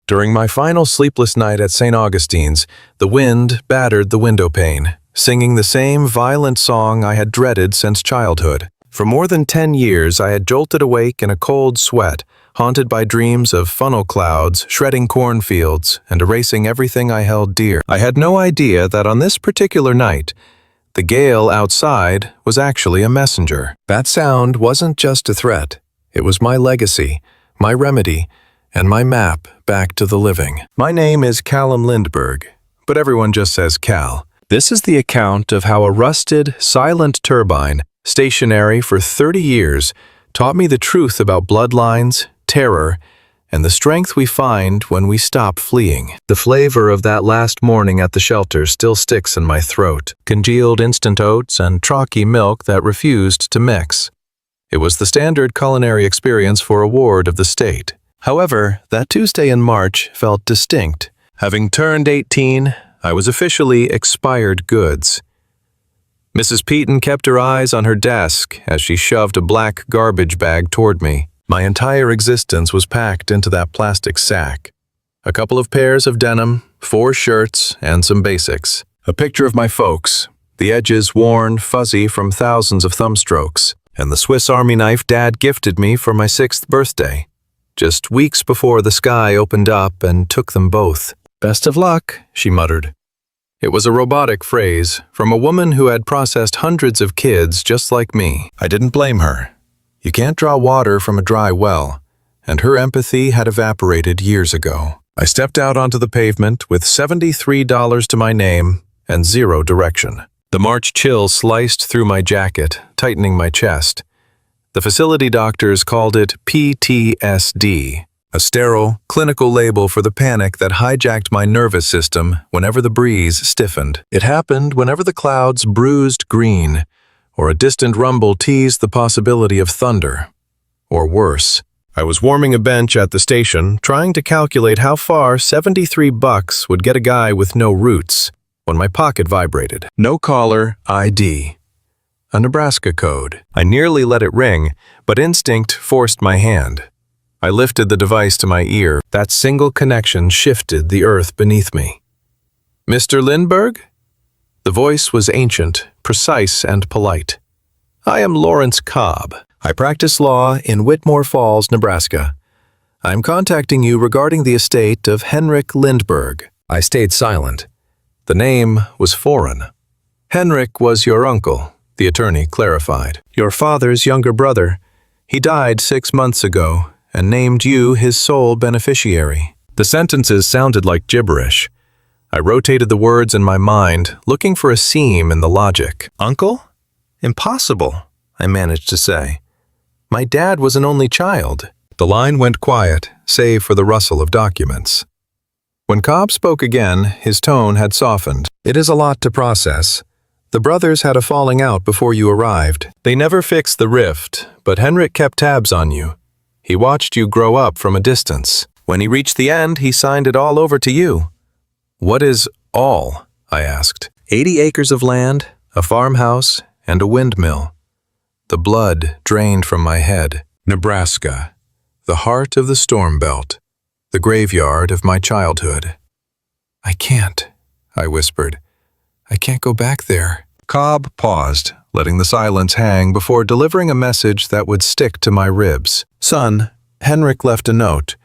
During my final sleepless night at St. Augustine's, the wind battered the window pane, singing the same violent song I had dreaded since childhood. For more than 10 years, I had jolted awake in a cold sweat, haunted by dreams of funnel clouds, shredding cornfields, and erasing everything I held dear. I had no idea that on this particular night, the gale outside was actually a messenger. That sound wasn't just a threat. It was my legacy, my remedy, and my map back to the living. My name is Callum Lindbergh, but everyone just says Cal. This is the account of how a rusted, silent turbine, stationary for 30 years, taught me the truth about bloodlines, terror, and the strength we find when we stop fleeing. The flavor of that last morning at the shelter still sticks in my throat, congealed instant oats and chalky milk that refused to mix. It was the standard culinary experience for a ward of the state. However, that Tuesday in March felt distinct. Having turned 18, I was officially expired goods. Mrs. Peaton kept her eyes on her desk as she shoved a black garbage bag toward me. My entire existence was packed into that plastic sack. A couple of pairs of denim, 4 shirts, and some basics. A picture of my folks, the edges worn, fuzzy from thousands of thumb strokes, and the Swiss Army knife Dad gifted me for my 6th birthday, just weeks before the sky opened up and took them both. "Best of luck," she muttered. It was a robotic phrase from a woman who had processed hundreds of kids just like me. I didn't blame her. You can't draw water from a dry well, and her empathy had evaporated years ago. I stepped out onto the pavement with $73 to my name and 0 direction. The March chill sliced through my jacket, tightening my chest. The facility doctors called it PTSD, a sterile, clinical label for the panic that hijacked my nervous system whenever the breeze stiffened. It happened whenever the clouds bruised green, or a distant rumble teased the possibility of thunder. Or worse. I was warming a bench at the station, trying to calculate how far $73 would get a guy with no roots, when my pocket vibrated. No caller ID. A Nebraska code. I nearly let it ring, but instinct forced my hand. I lifted the device to my ear. That single connection shifted the earth beneath me. "Mr. Lindbergh?" The voice was ancient, precise, and polite. "I am Lawrence Cobb. I practice law in Whitmore Falls, Nebraska. I'm contacting you regarding the estate of Henrik Lindbergh." I stayed silent. The name was foreign. "Henrik was your uncle," the attorney clarified. "Your father's younger brother. He died 6 months ago and named you his sole beneficiary." The sentences sounded like gibberish. I rotated the words in my mind, looking for a seam in the logic. "Uncle? Impossible," I managed to say. "My dad was an only child." The line went quiet, save for the rustle of documents. When Cobb spoke again, his tone had softened. "It is a lot to process. The brothers had a falling out before you arrived. They never fixed the rift, but Henrik kept tabs on you. He watched you grow up from a distance. When he reached the end, he signed it all over to you." "What is all?" I asked. 80 acres of land, a farmhouse, and a windmill. The blood drained from my head. Nebraska, the heart of the storm belt, the graveyard of my childhood. "I can't," I whispered. "I can't go back there." Cobb paused, letting the silence hang before delivering a message that would stick to my ribs. "Son, Henrik left a note.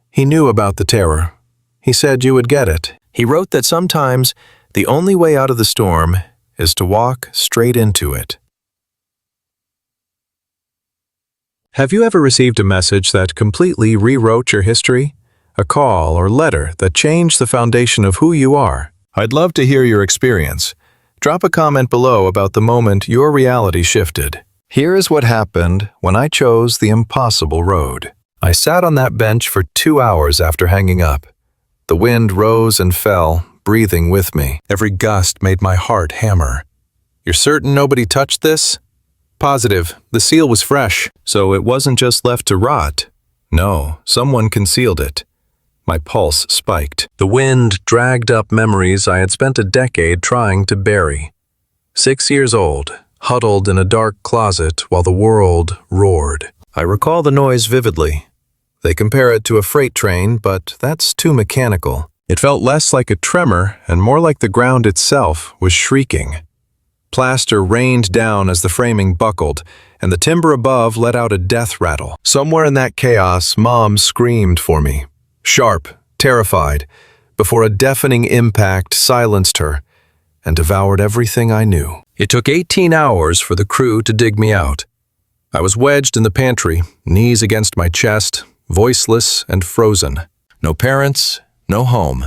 He knew about the terror. He said you would get it. He wrote that sometimes the only way out of the storm is to walk straight into it." Have you ever received a message that completely rewrote your history? A call or letter that changed the foundation of who you are? I'd love to hear your experience. Drop a comment below about the moment your reality shifted. Here is what happened when I chose the impossible road. I sat on that bench for 2 hours after hanging up. The wind rose and fell, breathing with me. Every gust made my heart hammer. "You're certain nobody touched this?" "Positive. The seal was fresh, so it wasn't just left to rot." "No, someone concealed it." My pulse spiked. The wind dragged up memories I had spent a decade trying to bury. 6 years old, huddled in a dark closet while the world roared. I recall the noise vividly. They compare it to a freight train, but that's too mechanical. It felt less like a tremor and more like the ground itself was shrieking. Plaster rained down as the framing buckled, and the timber above let out a death rattle. Somewhere in that chaos, Mom screamed for me, sharp, terrified, before a deafening impact silenced her and devoured everything I knew. It took 18 hours for the crew to dig me out. I was wedged in the pantry, knees against my chest, voiceless and frozen. No parents, no home.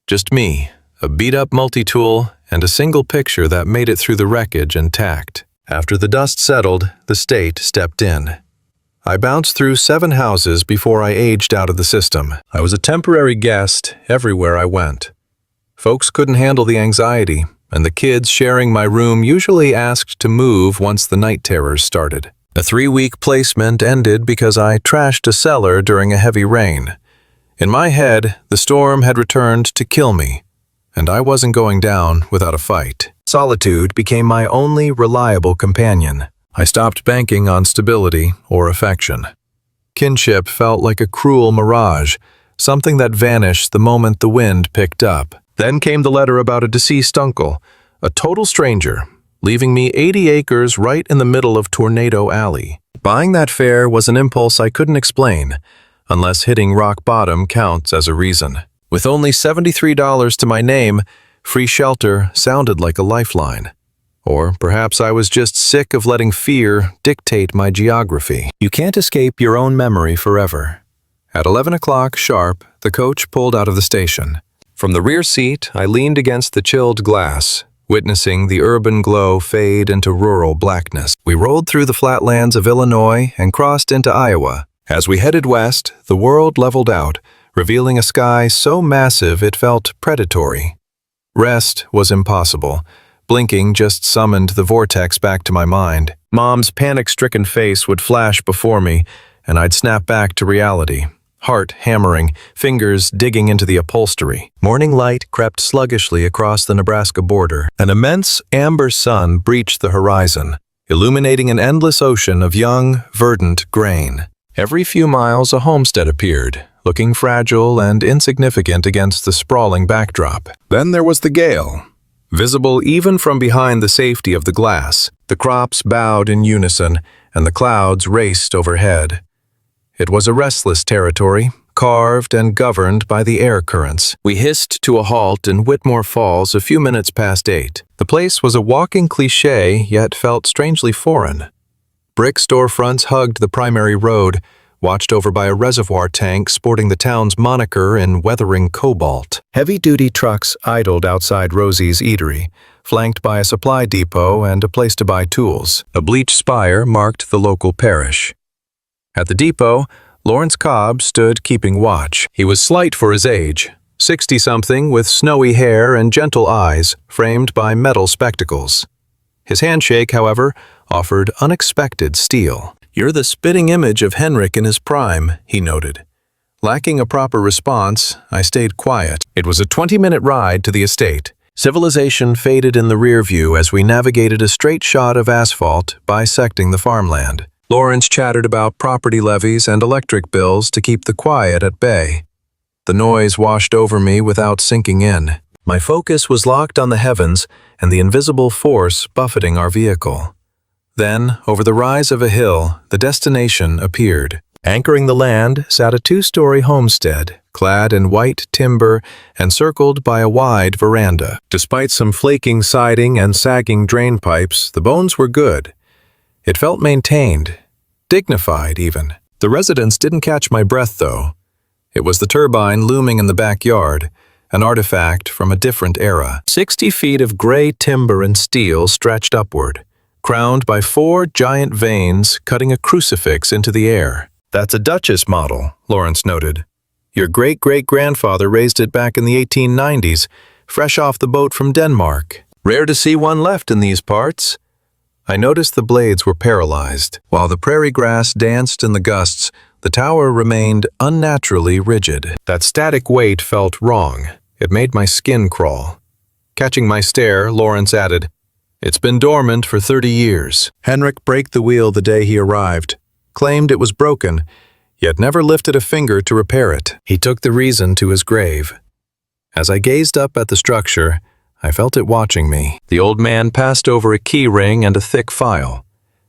Just me, a beat-up multi-tool, and a single picture that made it through the wreckage intact. After the dust settled, the state stepped in. I bounced through 7 houses before I aged out of the system. I was a temporary guest everywhere I went. Folks couldn't handle the anxiety, and the kids sharing my room usually asked to move once the night terrors started. A 3-week placement ended because I trashed a cellar during a heavy rain. In my head, the storm had returned to kill me, and I wasn't going down without a fight. Solitude became my only reliable companion. I stopped banking on stability or affection. Kinship felt like a cruel mirage, something that vanished the moment the wind picked up. Then came the letter about a deceased uncle, a total stranger, leaving me 80 acres right in the middle of Tornado Alley. Buying that fare was an impulse I couldn't explain, unless hitting rock bottom counts as a reason. With only $73 to my name, free shelter sounded like a lifeline. Or perhaps I was just sick of letting fear dictate my geography. You can't escape your own memory forever. At 11 o'clock sharp, the coach pulled out of the station. From the rear seat, I leaned against the chilled glass, witnessing the urban glow fade into rural blackness. We rolled through the flatlands of Illinois and crossed into Iowa. As we headed west, the world leveled out, revealing a sky so massive it felt predatory. Rest was impossible. Blinking just summoned the vortex back to my mind. Mom's panic-stricken face would flash before me, and I'd snap back to reality. Heart hammering, fingers digging into the upholstery. Morning light crept sluggishly across the Nebraska border. An immense amber sun breached the horizon, illuminating an endless ocean of young, verdant grain. Every few miles a homestead appeared, looking fragile and insignificant against the sprawling backdrop. Then there was the gale. Visible even from behind the safety of the glass, the crops bowed in unison, and the clouds raced overhead. It was a restless territory, carved and governed by the air currents. We hissed to a halt in Whitmore Falls a few minutes past 8. The place was a walking cliché, yet felt strangely foreign. Brick storefronts hugged the primary road, watched over by a reservoir tank sporting the town's moniker in weathering cobalt. Heavy-duty trucks idled outside Rosie's Eatery, flanked by a supply depot and a place to buy tools. A bleached spire marked the local parish. At the depot, Lawrence Cobb stood keeping watch. He was slight for his age, 60-something with snowy hair and gentle eyes framed by metal spectacles. His handshake, however, offered unexpected steel. "You're the spitting image of Henrik in his prime," he noted. Lacking a proper response, I stayed quiet. It was a 20-minute ride to the estate. Civilization faded in the rear view as we navigated a straight shot of asphalt bisecting the farmland. Lawrence chattered about property levies and electric bills to keep the quiet at bay. The noise washed over me without sinking in. My focus was locked on the heavens and the invisible force buffeting our vehicle. Then, over the rise of a hill, the destination appeared. Anchoring the land sat a 2-story homestead, clad in white timber and circled by a wide veranda. Despite some flaking siding and sagging drain pipes, the bones were good. It felt maintained, dignified even. The residence didn't catch my breath, though. It was the turbine looming in the backyard, an artifact from a different era. 60 feet of gray timber and steel stretched upward, crowned by 4 giant vanes cutting a crucifix into the air. "That's a Duchess model," Lawrence noted. "Your great-great-grandfather raised it back in the 1890s, fresh off the boat from Denmark. Rare to see one left in these parts." I noticed the blades were paralyzed. While the prairie grass danced in the gusts, the tower remained unnaturally rigid. That static weight felt wrong. It made my skin crawl. Catching my stare, Lawrence added, "It's been dormant for 30 years. Henrik braked the wheel the day he arrived, claimed it was broken, yet never lifted a finger to repair it. He took the reason to his grave. As I gazed up at the structure, I felt it watching me. The old man passed over a key ring and a thick file.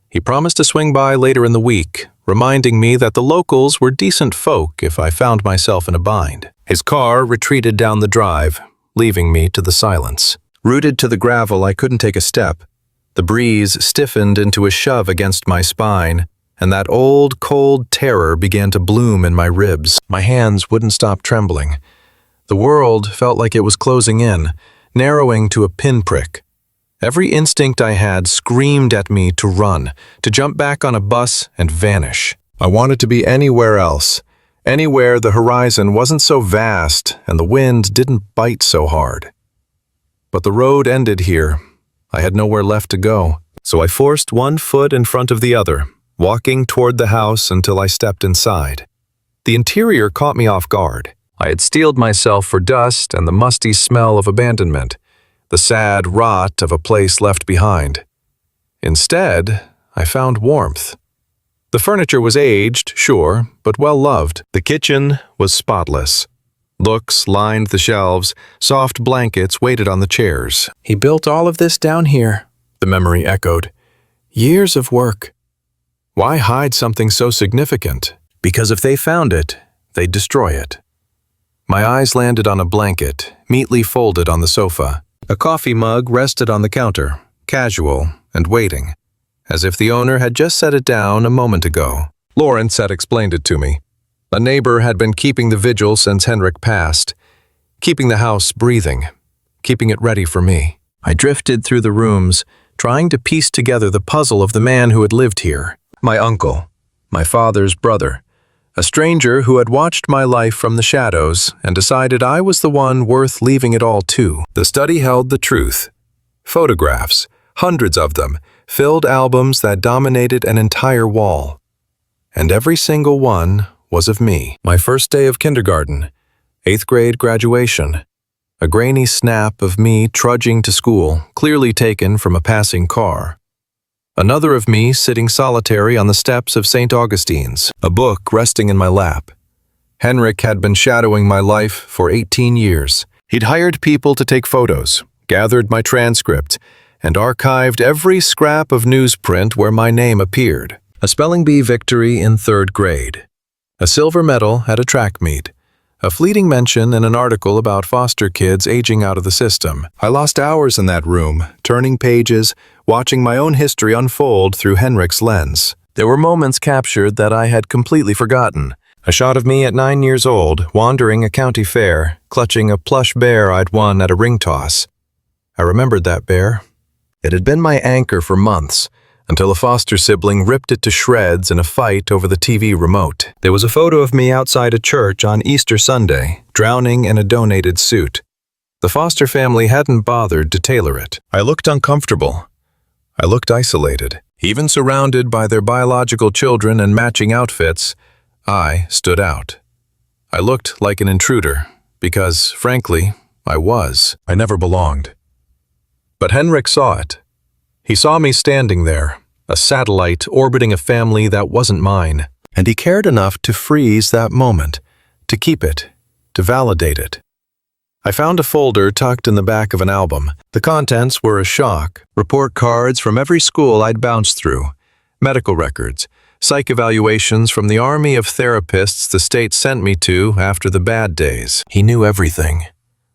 He promised to swing by later in the week, reminding me that the locals were decent folk if I found myself in a bind. His car retreated down the drive, leaving me to the silence. Rooted to the gravel, I couldn't take a step. The breeze stiffened into a shove against my spine, and that old, cold terror began to bloom in my ribs. My hands wouldn't stop trembling. The world felt like it was closing in, narrowing to a pinprick. Every instinct I had screamed at me to run, to jump back on a bus and vanish. I wanted to be anywhere else, anywhere the horizon wasn't so vast and the wind didn't bite so hard. But the road ended here. I had nowhere left to go, so I forced one foot in front of the other, walking toward the house until I stepped inside. The interior caught me off guard. I had steeled myself for dust and the musty smell of abandonment, the sad rot of a place left behind. Instead, I found warmth. The furniture was aged, sure, but well-loved. The kitchen was spotless. Books lined the shelves, soft blankets waited on the chairs. "He built all of this down here," the memory echoed. "Years of work. Why hide something so significant? Because if they found it, they'd destroy it." My eyes landed on a blanket, neatly folded on the sofa. A coffee mug rested on the counter, casual and waiting, as if the owner had just set it down a moment ago. Lawrence had explained it to me. A neighbor had been keeping the vigil since Henrik passed, keeping the house breathing, keeping it ready for me. I drifted through the rooms, trying to piece together the puzzle of the man who had lived here. My uncle, my father's brother, a stranger who had watched my life from the shadows and decided I was the one worth leaving it all to. The study held the truth. Photographs, hundreds of them, filled albums that dominated an entire wall. And every single one was of me. My first day of kindergarten, 8th grade graduation, a grainy snap of me trudging to school, clearly taken from a passing car. Another of me sitting solitary on the steps of St. Augustine's, a book resting in my lap. Henrik had been shadowing my life for 18 years. He'd hired people to take photos, gathered my transcript, and archived every scrap of newsprint where my name appeared. A spelling bee victory in 3rd grade. A silver medal at a track meet. A fleeting mention in an article about foster kids aging out of the system. I lost hours in that room, turning pages, watching my own history unfold through Henrik's lens. There were moments captured that I had completely forgotten. A shot of me at 9 years old, wandering a county fair, clutching a plush bear I'd won at a ring toss. I remembered that bear. It had been my anchor for months, until a foster sibling ripped it to shreds in a fight over the TV remote. There was a photo of me outside a church on Easter Sunday, drowning in a donated suit. The foster family hadn't bothered to tailor it. I looked uncomfortable. I looked isolated. Even surrounded by their biological children and matching outfits, I stood out. I looked like an intruder, because, frankly, I was. I never belonged. But Henrik saw it. He saw me standing there, a satellite orbiting a family that wasn't mine, and he cared enough to freeze that moment, to keep it, to validate it. I found a folder tucked in the back of an album. The contents were a shock. Report cards from every school I'd bounced through, medical records, psych evaluations from the army of therapists the state sent me to after the bad days. He knew everything.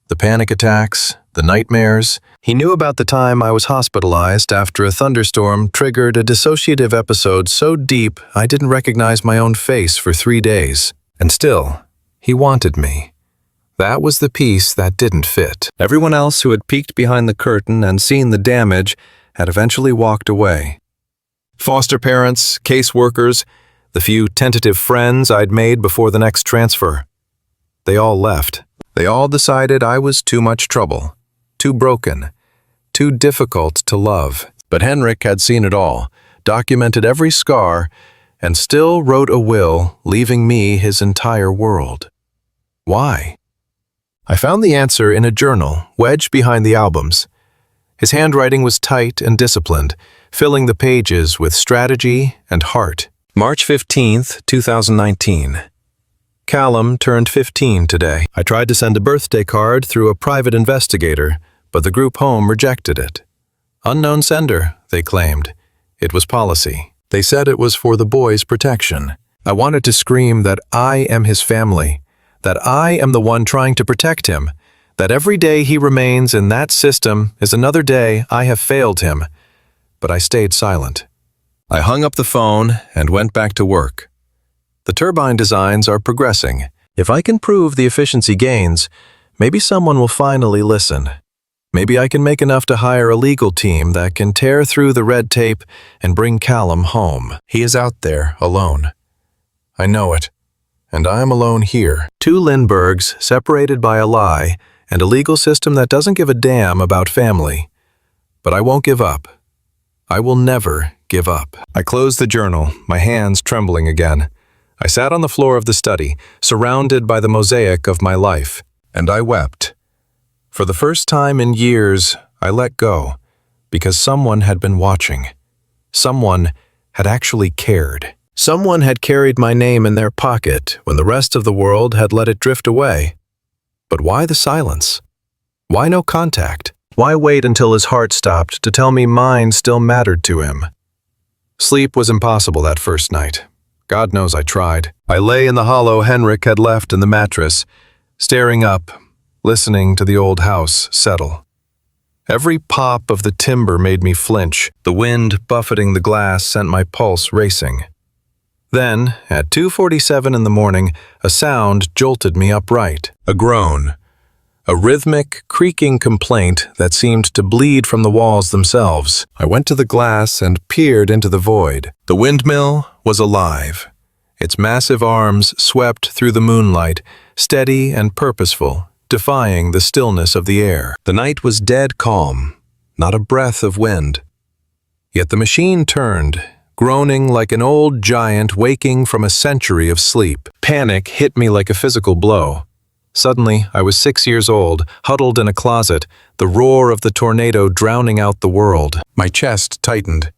The panic attacks, the nightmares. He knew about the time I was hospitalized after a thunderstorm triggered a dissociative episode so deep I didn't recognize my own face for 3 days. And still, he wanted me. That was the piece that didn't fit. Everyone else who had peeked behind the curtain and seen the damage had eventually walked away. Foster parents, caseworkers, the few tentative friends I'd made before the next transfer. They all left. They all decided I was too much trouble, too broken, too difficult to love. But Henrik had seen it all, documented every scar, and still wrote a will, leaving me his entire world. Why? I found the answer in a journal, wedged behind the albums. His handwriting was tight and disciplined, filling the pages with strategy and heart. March 15th, 2019. Callum turned 15 today. I tried to send a birthday card through a private investigator, but the group home rejected it. Unknown sender, they claimed. It was policy. They said it was for the boy's protection. I wanted to scream that I am his family, that I am the one trying to protect him, that every day he remains in that system is another day I have failed him. But I stayed silent. I hung up the phone and went back to work. The turbine designs are progressing. If I can prove the efficiency gains, maybe someone will finally listen. Maybe I can make enough to hire a legal team that can tear through the red tape and bring Callum home. He is out there, alone. I know it. And I am alone here. Two Lindberghs separated by a lie and a legal system that doesn't give a damn about family. But I won't give up. I will never give up. I closed the journal, my hands trembling again. I sat on the floor of the study, surrounded by the mosaic of my life, and I wept. For the first time in years, I let go, because someone had been watching. Someone had actually cared. Someone had carried my name in their pocket when the rest of the world had let it drift away. But why the silence? Why no contact? Why wait until his heart stopped to tell me mine still mattered to him? Sleep was impossible that first night. God knows I tried. I lay in the hollow Henrik had left in the mattress, staring up, listening to the old house settle. Every pop of the timber made me flinch. The wind buffeting the glass sent my pulse racing. Then, at 2:47 in the morning, a sound jolted me upright. A groan. A rhythmic, creaking complaint that seemed to bleed from the walls themselves. I went to the glass and peered into the void. The windmill was alive. Its massive arms swept through the moonlight, steady and purposeful, defying the stillness of the air. The night was dead calm, not a breath of wind. Yet the machine turned, groaning like an old giant waking from a century of sleep. Panic hit me like a physical blow. Suddenly, I was 6 years old, huddled in a closet, the roar of the tornado drowning out the world. My chest tightened.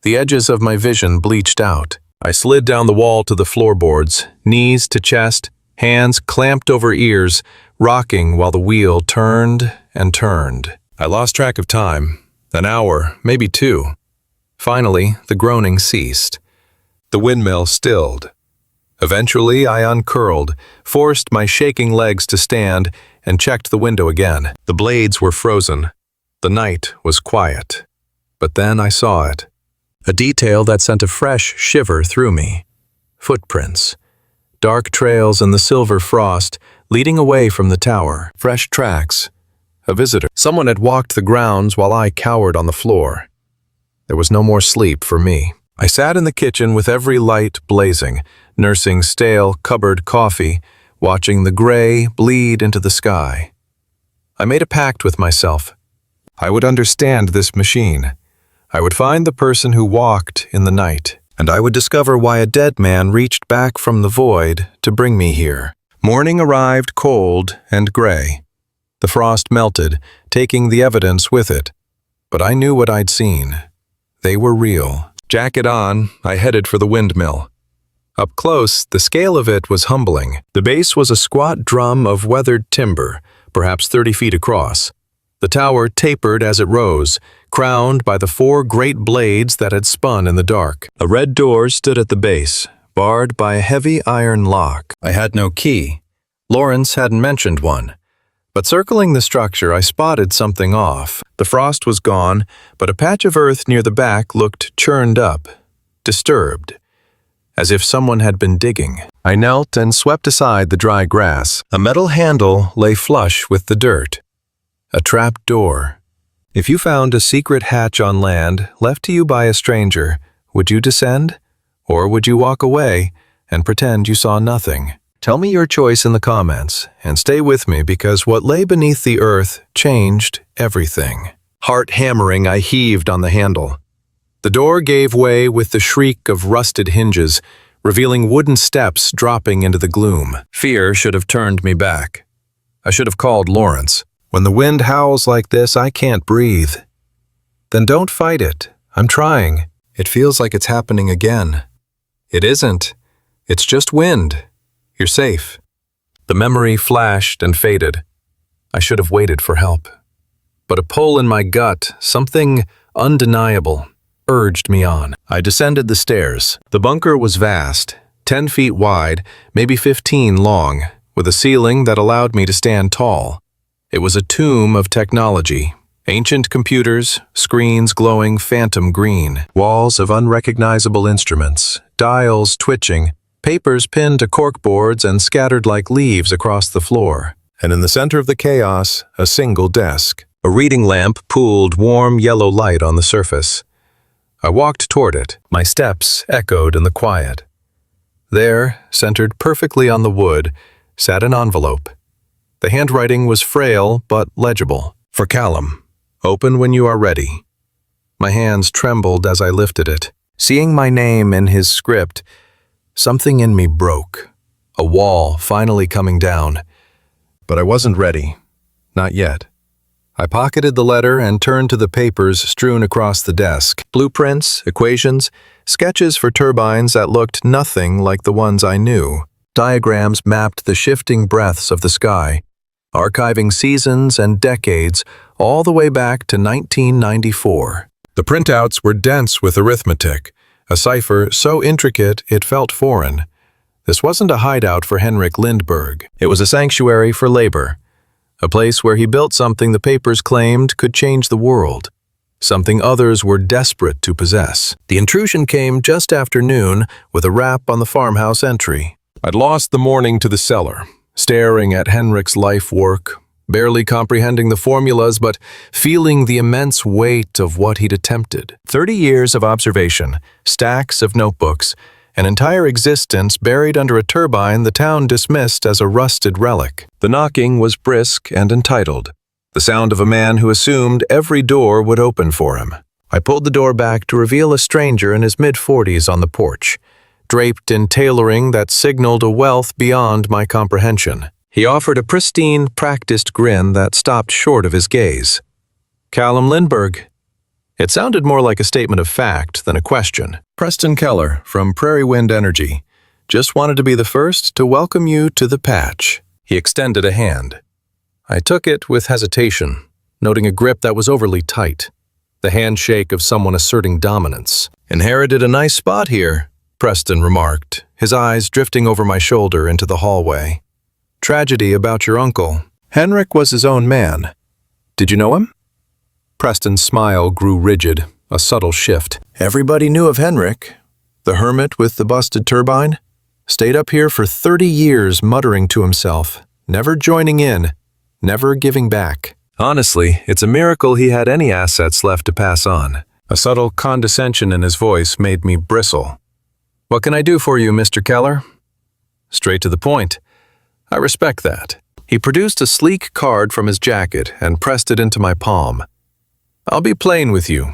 The edges of my vision bleached out. I slid down the wall to the floorboards, knees to chest, hands clamped over ears, rocking while the wheel turned and turned. I lost track of time. An hour, maybe 2. Finally, the groaning ceased. The windmill stilled. Eventually, I uncurled, forced my shaking legs to stand, and checked the window again. The blades were frozen. The night was quiet. But then I saw it. A detail that sent a fresh shiver through me. Footprints. Dark trails in the silver frost, leading away from the tower. Fresh tracks. A visitor. Someone had walked the grounds while I cowered on the floor. There was no more sleep for me. I sat in the kitchen with every light blazing, nursing stale cupboard coffee, watching the gray bleed into the sky. I made a pact with myself. I would understand this machine. I would find the person who walked in the night, and I would discover why a dead man reached back from the void to bring me here. Morning arrived cold and gray. The frost melted, taking the evidence with it. But I knew what I'd seen. They were real. Jacket on, I headed for the windmill. Up close, the scale of it was humbling. The base was a squat drum of weathered timber, perhaps 30 feet across. The tower tapered as it rose, crowned by the 4 great blades that had spun in the dark. A red door stood at the base, barred by a heavy iron lock. I had no key. Lawrence hadn't mentioned one. But circling the structure, I spotted something off. The frost was gone, but a patch of earth near the back looked churned up, disturbed, as if someone had been digging. I knelt and swept aside the dry grass. A metal handle lay flush with the dirt. A trap door. If you found a secret hatch on land, left to you by a stranger, would you descend? Or would you walk away and pretend you saw nothing? Tell me your choice in the comments, and stay with me because what lay beneath the earth changed everything. Heart hammering, I heaved on the handle. The door gave way with the shriek of rusted hinges, revealing wooden steps dropping into the gloom. Fear should have turned me back. I should have called Lawrence. When the wind howls like this, I can't breathe. Then don't fight it. I'm trying. It feels like it's happening again. It isn't. It's just wind. You're safe. The memory flashed and faded. I should have waited for help. But a pull in my gut, something undeniable, urged me on. I descended the stairs. The bunker was vast, 10 feet wide, maybe 15 long, with a ceiling that allowed me to stand tall. It was a tomb of technology. Ancient computers, screens glowing phantom green, walls of unrecognizable instruments, dials twitching, papers pinned to corkboards and scattered like leaves across the floor. And in the center of the chaos, a single desk. A reading lamp pooled warm yellow light on the surface. I walked toward it. My steps echoed in the quiet. There, centered perfectly on the wood, sat an envelope. The handwriting was frail but legible. For Callum. Open when you are ready. My hands trembled as I lifted it. Seeing my name in his script, something in me broke. A wall finally coming down. But I wasn't ready. Not yet. I pocketed the letter and turned to the papers strewn across the desk. Blueprints, equations, sketches for turbines that looked nothing like the ones I knew. Diagrams mapped the shifting breadths of the sky, archiving seasons and decades all the way back to 1994. The printouts were dense with arithmetic, a cipher so intricate it felt foreign. This wasn't a hideout for Henrik Lindbergh. It was a sanctuary for labor. A place where he built something the papers claimed could change the world. Something others were desperate to possess. The intrusion came just after noon with a rap on the farmhouse entry. I'd lost the morning to the cellar, staring at Henrik's life work, barely comprehending the formulas but feeling the immense weight of what he'd attempted. 30 years of observation, stacks of notebooks, an entire existence buried under a turbine the town dismissed as a rusted relic. The knocking was brisk and entitled, the sound of a man who assumed every door would open for him. I pulled the door back to reveal a stranger in his mid-40s on the porch, draped in tailoring that signaled a wealth beyond my comprehension. He offered a pristine, practiced grin that stopped short of his gaze. Callum Lindbergh. It sounded more like a statement of fact than a question. Preston Keller from Prairie Wind Energy. Just wanted to be the first to welcome you to the patch. He extended a hand. I took it with hesitation, noting a grip that was overly tight. The handshake of someone asserting dominance. Inherited a nice spot here, Preston remarked, his eyes drifting over my shoulder into the hallway. Tragedy about your uncle. Henrik was his own man. Did you know him? Preston's smile grew rigid, a subtle shift. Everybody knew of Henrik. The hermit with the busted turbine. Stayed up here for 30 years muttering to himself, never joining in, never giving back. Honestly, it's a miracle he had any assets left to pass on. A subtle condescension in his voice made me bristle. What can I do for you, Mr. Keller? Straight to the point. I respect that. He produced a sleek card from his jacket and pressed it into my palm. I'll be plain with you.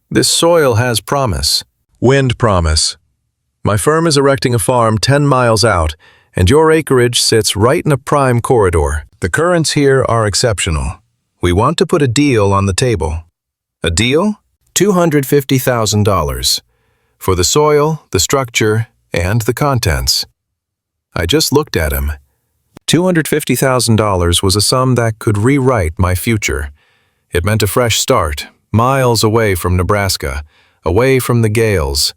This soil has promise. Wind promise. My firm is erecting a farm 10 miles out, and your acreage sits right in a prime corridor. The currents here are exceptional. We want to put a deal on the table. A deal? $250,000. For the soil, the structure, and the contents. I just looked at him. $250,000 was a sum that could rewrite my future. It meant a fresh start, miles away from Nebraska, away from the gales,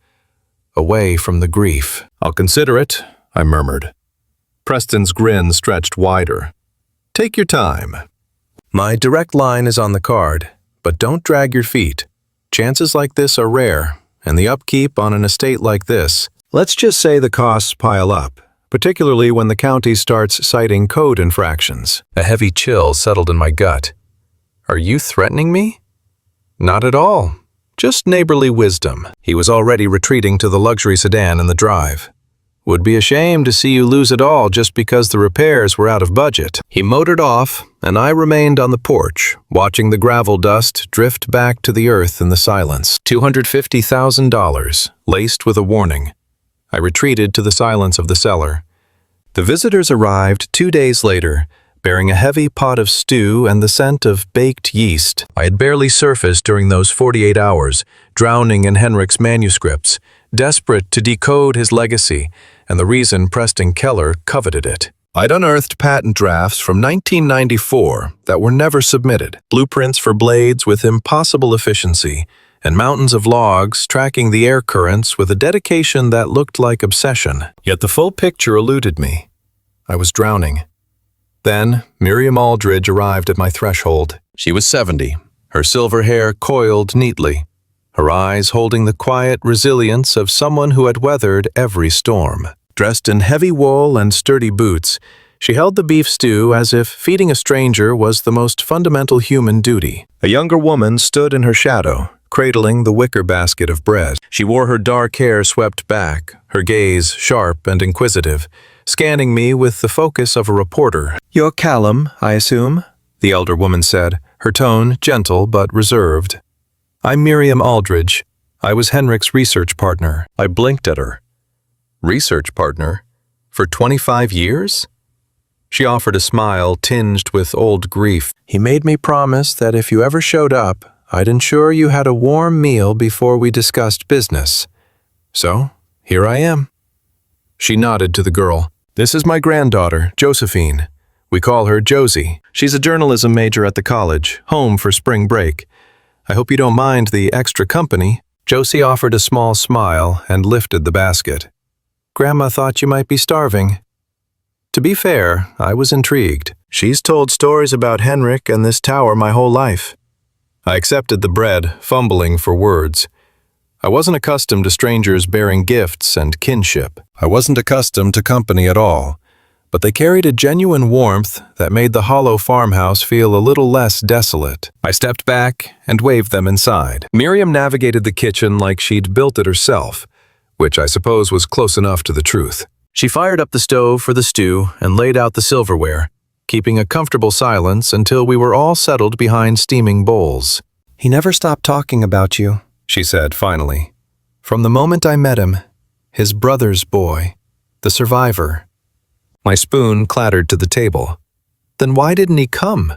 away from the grief. I'll consider it, I murmured. Preston's grin stretched wider. Take your time. My direct line is on the card, but don't drag your feet. Chances like this are rare, and the upkeep on an estate like this, let's just say the costs pile up, particularly when the county starts citing code infractions. A heavy chill settled in my gut. Are you threatening me? Not at all. Just neighborly wisdom. He was already retreating to the luxury sedan in the drive. Would be a shame to see you lose it all just because the repairs were out of budget. He motored off, and I remained on the porch, watching the gravel dust drift back to the earth in the silence. $250,000, laced with a warning. I retreated to the silence of the cellar. The visitors arrived 2 days later, bearing a heavy pot of stew and the scent of baked yeast. I had barely surfaced during those 48 hours, drowning in Henrik's manuscripts, desperate to decode his legacy and the reason Preston Keller coveted it. I'd unearthed patent drafts from 1994 that were never submitted, blueprints for blades with impossible efficiency, and mountains of logs tracking the air currents with a dedication that looked like obsession. Yet the full picture eluded me. I was drowning. Then, Miriam Aldridge arrived at my threshold. She was 70, her silver hair coiled neatly, her eyes holding the quiet resilience of someone who had weathered every storm. Dressed in heavy wool and sturdy boots, she held the beef stew as if feeding a stranger was the most fundamental human duty. A younger woman stood in her shadow, cradling the wicker basket of bread. She wore her dark hair swept back, her gaze sharp and inquisitive, scanning me with the focus of a reporter. "You're Callum, I assume?" the elder woman said, her tone gentle but reserved. "I'm Miriam Aldridge. I was Henrik's research partner." I blinked at her. Research partner? For 25 years? She offered a smile tinged with old grief. "He made me promise that if you ever showed up, I'd ensure you had a warm meal before we discussed business. So, here I am." She nodded to the girl. "This is my granddaughter, Josephine. We call her Josie. She's a journalism major at the college, home for spring break. I hope you don't mind the extra company." Josie offered a small smile and lifted the basket. "Grandma thought you might be starving." To be fair, I was intrigued. She's told stories about Henrik and this tower my whole life. I accepted the bread, fumbling for words. I wasn't accustomed to strangers bearing gifts and kinship. I wasn't accustomed to company at all, but they carried a genuine warmth that made the hollow farmhouse feel a little less desolate. I stepped back and waved them inside. Miriam navigated the kitchen like she'd built it herself, which I suppose was close enough to the truth. She fired up the stove for the stew and laid out the silverware, keeping a comfortable silence until we were all settled behind steaming bowls. "He never stopped talking about you," she said finally. "From the moment I met him, his brother's boy, the survivor." My spoon clattered to the table. "Then why didn't he come?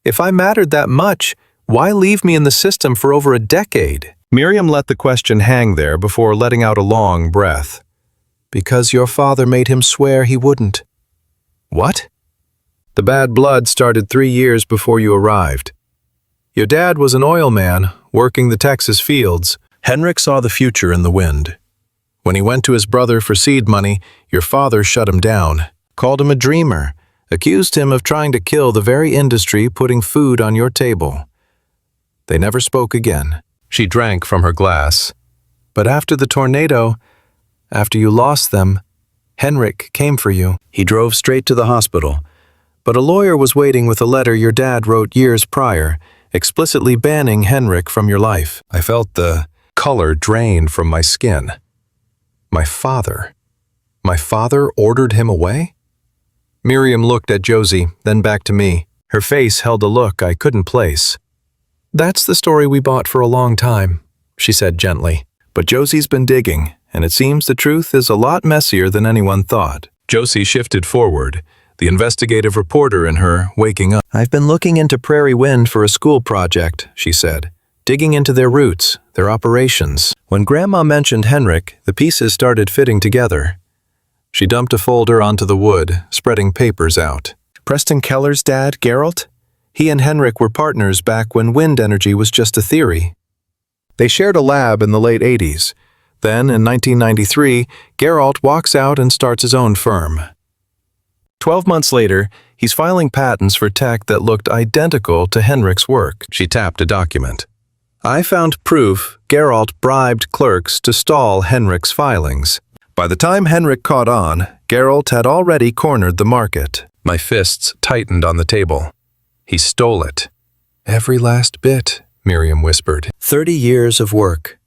If I mattered that much, why leave me in the system for over a decade?" Miriam let the question hang there before letting out a long breath. "Because your father made him swear he wouldn't." "What?" "The bad blood started 3 years before you arrived. Your dad was an oil man, working the Texas fields. Henrik saw the future in the wind. When he went to his brother for seed money, your father shut him down, called him a dreamer, accused him of trying to kill the very industry putting food on your table. They never spoke again." She drank from her glass. "But after the tornado, after you lost them, Henrik came for you. He drove straight to the hospital. But a lawyer was waiting with a letter your dad wrote years prior, explicitly banning Henrik from your life." I felt the color drain from my skin. My father? My father ordered him away? Miriam looked at Josie, then back to me. Her face held a look I couldn't place. "That's the story we bought for a long time," she said gently. "But Josie's been digging, and it seems the truth is a lot messier than anyone thought." Josie shifted forward, the investigative reporter in her waking up. "I've been looking into Prairie Wind for a school project," she said, "digging into their roots, their operations. When Grandma mentioned Henrik, the pieces started fitting together." She dumped a folder onto the wood, spreading papers out. "Preston Keller's dad, Geralt? He and Henrik were partners back when wind energy was just a theory. They shared a lab in the late 80s. Then, in 1993, Geralt walks out and starts his own firm. 12 months later, he's filing patents for tech that looked identical to Henrik's work." She tapped a document. "I found proof Geralt bribed clerks to stall Henrik's filings. By the time Henrik caught on, Geralt had already cornered the market." My fists tightened on the table. "He stole it." "Every last bit," Miriam whispered. 30 years of work.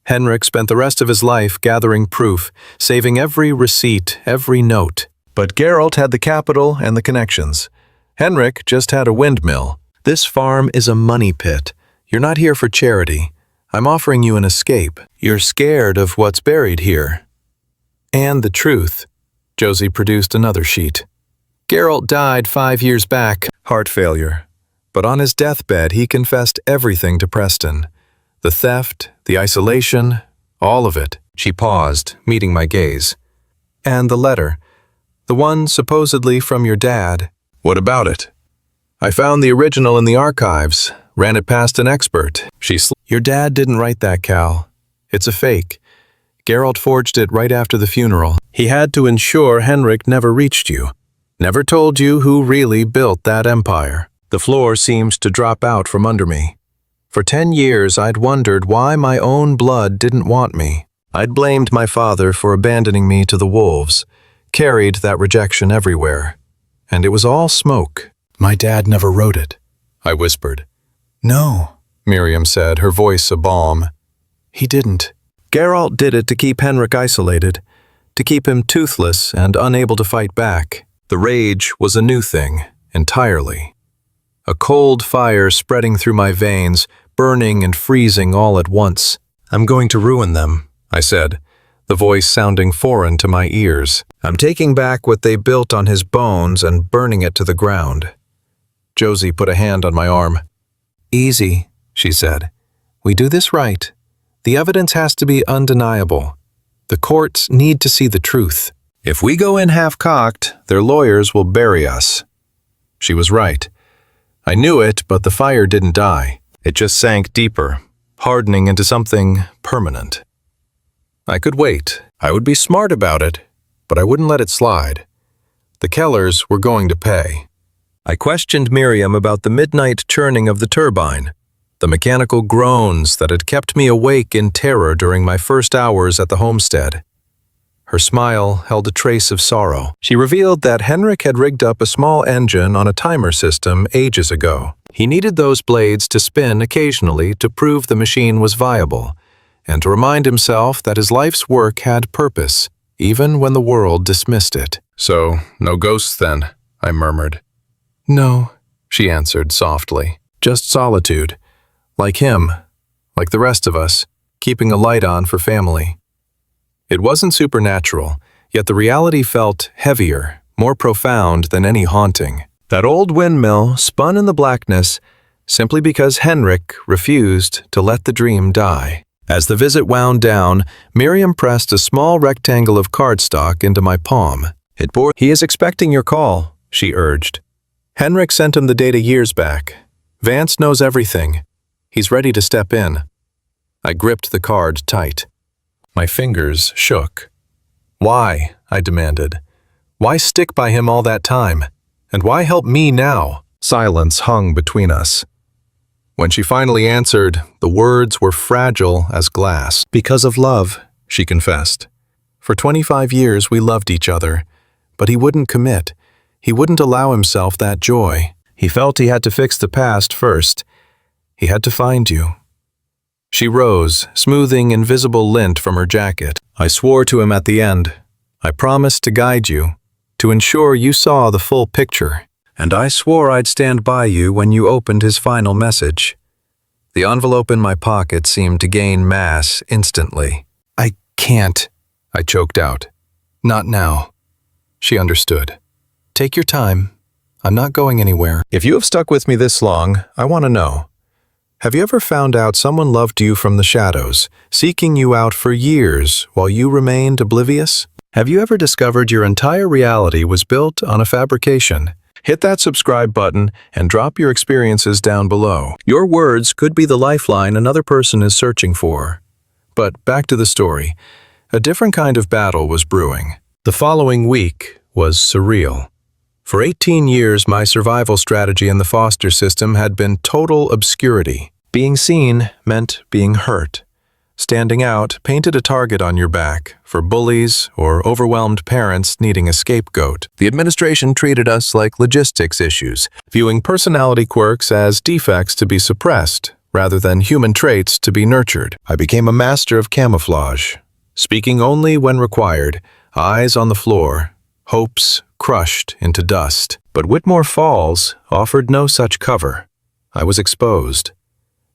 Henrik spent the rest of his life gathering proof, saving every receipt, every note. But Geralt had the capital and the connections. Henrik just had a windmill. "This farm is a money pit. You're not here for charity. I'm offering you an escape. You're scared of what's buried here." "And the truth." Josie produced another sheet. "Geralt died 5 years back, heart failure. But on his deathbed, he confessed everything to Preston. The theft, the isolation, all of it. She paused, meeting my gaze. And the letter. The one supposedly from your dad. What about it? I found the original in the archives, ran it past an expert. Your dad didn't write that, Cal. It's a fake. Geralt forged it right after the funeral. He had to ensure Henrik never reached you. Never told you who really built that empire. The floor seemed to drop out from under me. For 10 years, I'd wondered why my own blood didn't want me. I'd blamed my father for abandoning me to the wolves, carried that rejection everywhere. And it was all smoke. My dad never wrote it, I whispered. No, Miriam said, her voice a balm. He didn't. Geralt did it to keep Henrik isolated, to keep him toothless and unable to fight back. The rage was a new thing, entirely. A cold fire spreading through my veins, burning and freezing all at once. I'm going to ruin them, I said, the voice sounding foreign to my ears. I'm taking back what they built on his bones and burning it to the ground. Josie put a hand on my arm. Easy, she said. We do this right. The evidence has to be undeniable. The courts need to see the truth. If we go in half-cocked, their lawyers will bury us. She was right. I knew it, but the fire didn't die. It just sank deeper, hardening into something permanent. I could wait. I would be smart about it, but I wouldn't let it slide. The Kellers were going to pay. I questioned Miriam about the midnight churning of the turbine, the mechanical groans that had kept me awake in terror during my first hours at the homestead. Her smile held a trace of sorrow. She revealed that Henrik had rigged up a small engine on a timer system ages ago. He needed those blades to spin occasionally to prove the machine was viable, and to remind himself that his life's work had purpose, even when the world dismissed it. So, no ghosts then, I murmured. No, she answered softly. Just solitude. Like him, like the rest of us, keeping a light on for family. It wasn't supernatural, yet the reality felt heavier, more profound than any haunting. That old windmill spun in the blackness simply because Henrik refused to let the dream die. As the visit wound down, Miriam pressed a small rectangle of cardstock into my palm. It bore. He is expecting your call, she urged. Henrik sent him the data years back. Vance knows everything. He's ready to step in. I gripped the card tight. My fingers shook. Why? I demanded. Why stick by him all that time? And why help me now? Silence hung between us. When she finally answered, the words were fragile as glass. Because of love, she confessed. For 25 years we loved each other, but he wouldn't commit. He wouldn't allow himself that joy. He felt he had to fix the past first. He had to find you. She rose, smoothing invisible lint from her jacket. I swore to him at the end. I promised to guide you, to ensure you saw the full picture. And I swore I'd stand by you when you opened his final message. The envelope in my pocket seemed to gain mass instantly. I can't, I choked out. Not now. She understood. Take your time. I'm not going anywhere. If you have stuck with me this long, I want to know. Have you ever found out someone loved you from the shadows, seeking you out for years while you remained oblivious? Have you ever discovered your entire reality was built on a fabrication? Hit that subscribe button and drop your experiences down below. Your words could be the lifeline another person is searching for. But back to the story. A different kind of battle was brewing. The following week was surreal. For 18 years, my survival strategy in the foster system had been total obscurity. Being seen meant being hurt. Standing out painted a target on your back for bullies or overwhelmed parents needing a scapegoat. The administration treated us like logistics issues, viewing personality quirks as defects to be suppressed rather than human traits to be nurtured. I became a master of camouflage, speaking only when required, eyes on the floor, hopes crushed into dust. But Whitmore Falls offered no such cover. I was exposed.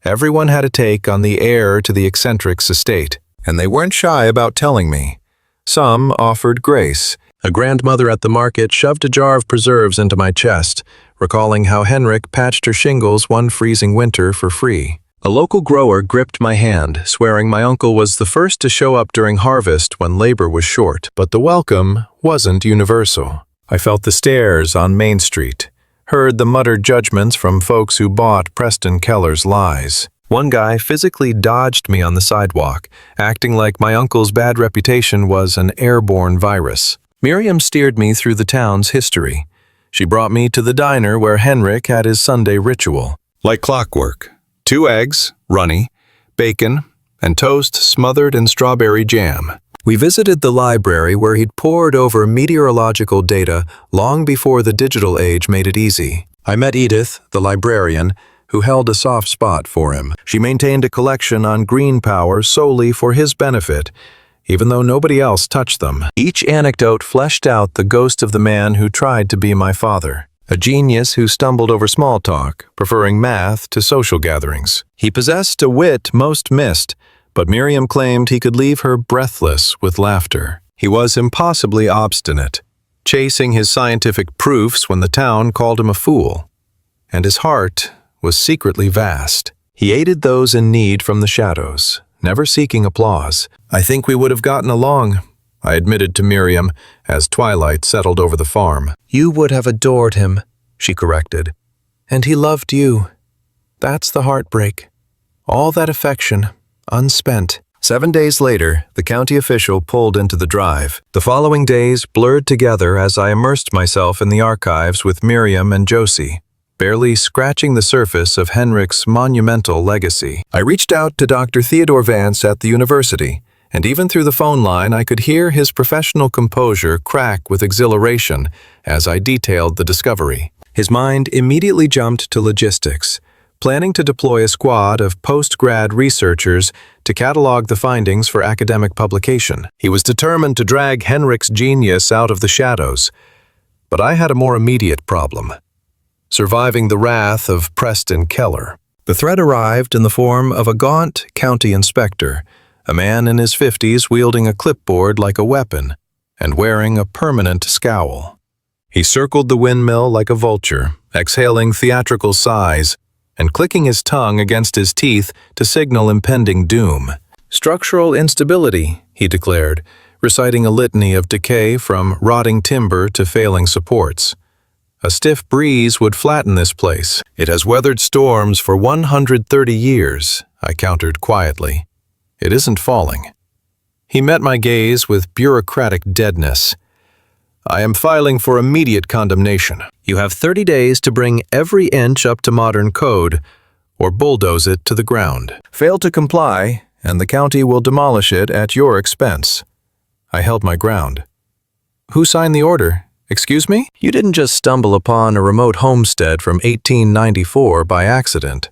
Everyone had a take on the heir to the eccentric's estate, and they weren't shy about telling me. Some offered grace. A grandmother at the market shoved a jar of preserves into my chest, recalling how Henrik patched her shingles one freezing winter for free. A local grower gripped my hand, swearing my uncle was the first to show up during harvest when labor was short. But the welcome wasn't universal. I felt the stares on Main Street, heard the muttered judgments from folks who bought Preston Keller's lies. One guy physically dodged me on the sidewalk, acting like my uncle's bad reputation was an airborne virus. Miriam steered me through the town's history. She brought me to the diner where Henrik had his Sunday ritual. Like clockwork, 2 eggs, runny, bacon, and toast smothered in strawberry jam. We visited the library where he'd pored over meteorological data long before the digital age made it easy. I met Edith, the librarian, who held a soft spot for him. She maintained a collection on green power solely for his benefit, even though nobody else touched them. Each anecdote fleshed out the ghost of the man who tried to be my father. A genius who stumbled over small talk, preferring math to social gatherings. He possessed a wit most missed, but Miriam claimed he could leave her breathless with laughter. He was impossibly obstinate, chasing his scientific proofs when the town called him a fool. And his heart was secretly vast. He aided those in need from the shadows, never seeking applause. I think we would have gotten along, I admitted to Miriam as twilight settled over the farm. You would have adored him, she corrected. And he loved you. That's the heartbreak. All that affection, unspent. 7 days later, the county official pulled into the drive. The following days blurred together as I immersed myself in the archives with Miriam and Josie, barely scratching the surface of Henrik's monumental legacy. I reached out to Dr. Theodore Vance at the university, and even through the phone line I could hear his professional composure crack with exhilaration as I detailed the discovery. His mind immediately jumped to logistics, planning to deploy a squad of post-grad researchers to catalog the findings for academic publication. He was determined to drag Henrik's genius out of the shadows. But I had a more immediate problem: surviving the wrath of Preston Keller. The threat arrived in the form of a gaunt county inspector, a man in his 50s wielding a clipboard like a weapon and wearing a permanent scowl. He circled the windmill like a vulture, exhaling theatrical sighs and clicking his tongue against his teeth to signal impending doom. Structural instability, he declared, reciting a litany of decay from rotting timber to failing supports. A stiff breeze would flatten this place. It has weathered storms for 130 years, I countered quietly. It isn't falling. He met my gaze with bureaucratic deadness. I am filing for immediate condemnation. You have 30 days to bring every inch up to modern code, or bulldoze it to the ground. Fail to comply, and the county will demolish it at your expense. I held my ground. Who signed the order? Excuse me? You didn't just stumble upon a remote homestead from 1894 by accident.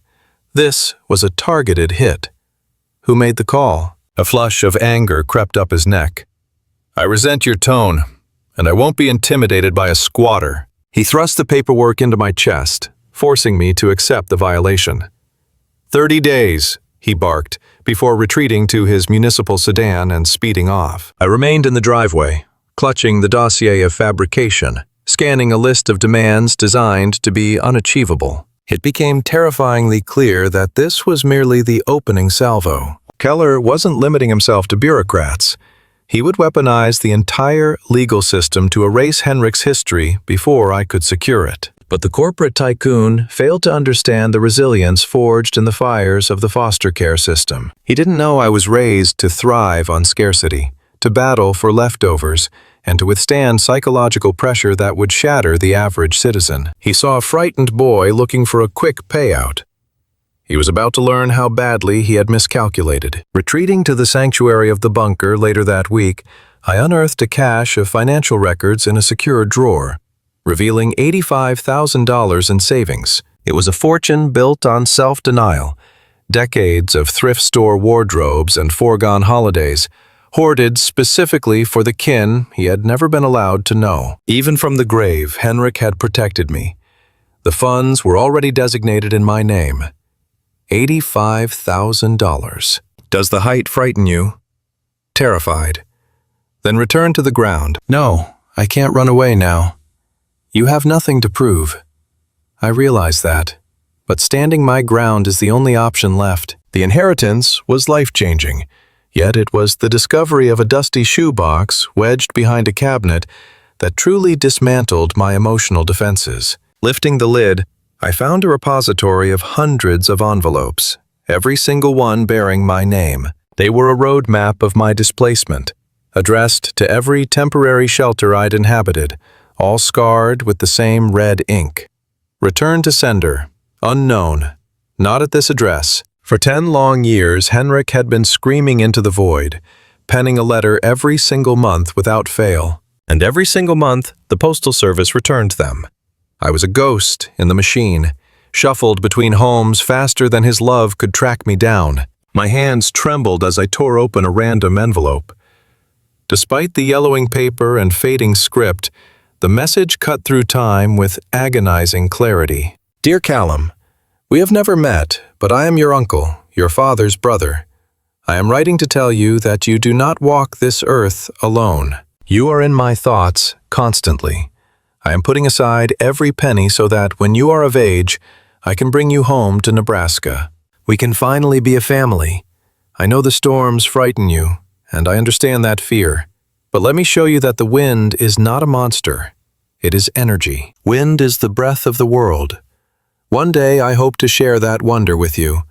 This was a targeted hit. Who made the call? A flush of anger crept up his neck. I resent your tone, and I won't be intimidated by a squatter. He thrust the paperwork into my chest, forcing me to accept the violation. 30 days, he barked, before retreating to his municipal sedan and speeding off. I remained in the driveway, clutching the dossier of fabrication, scanning a list of demands designed to be unachievable. It became terrifyingly clear that this was merely the opening salvo. Keller wasn't limiting himself to bureaucrats. He would weaponize the entire legal system to erase Henrik's history before I could secure it. But the corporate tycoon failed to understand the resilience forged in the fires of the foster care system. He didn't know I was raised to thrive on scarcity, to battle for leftovers, and to withstand psychological pressure that would shatter the average citizen. He saw a frightened boy looking for a quick payout. He was about to learn how badly he had miscalculated. Retreating to the sanctuary of the bunker later that week, I unearthed a cache of financial records in a secure drawer, revealing $85,000 in savings. It was a fortune built on self-denial, decades of thrift store wardrobes and foregone holidays, hoarded specifically for the kin he had never been allowed to know. Even from the grave, Henrik had protected me. The funds were already designated in my name. $85,000. Does the height frighten you? Terrified. Then return to the ground. No, I can't run away now. You have nothing to prove. I realize that. but standing my ground is the only option left. The inheritance was life-changing, yet it was the discovery of a dusty shoebox wedged behind a cabinet that truly dismantled my emotional defenses. Lifting the lid, I found a repository of hundreds of envelopes, every single one bearing my name. They were a roadmap of my displacement, addressed to every temporary shelter I'd inhabited, all scarred with the same red ink. Return to sender. Unknown. Not at this address. For 10 long years, Henrik had been screaming into the void, penning a letter every single month without fail. And every single month, the Postal Service returned them. I was a ghost in the machine, shuffled between homes faster than his love could track me down. My hands trembled as I tore open a random envelope. Despite the yellowing paper and fading script, the message cut through time with agonizing clarity. Dear Callum, we have never met, but I am your uncle, your father's brother. I am writing to tell you that you do not walk this earth alone. You are in my thoughts constantly. I am putting aside every penny so that when you are of age, I can bring you home to Nebraska. We can finally be a family. I know the storms frighten you, and I understand that fear. But let me show you that the wind is not a monster. It is energy. Wind is the breath of the world. One day I hope to share that wonder with you.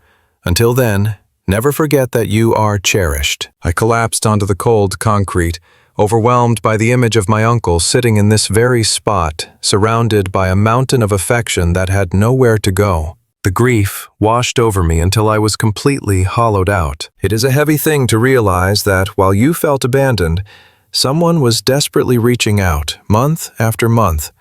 Until then, never forget that you are cherished. I collapsed onto the cold concrete, overwhelmed by the image of my uncle sitting in this very spot, surrounded by a mountain of affection that had nowhere to go. The grief washed over me until I was completely hollowed out. It is a heavy thing to realize that while you felt abandoned, someone was desperately reaching out, month after month,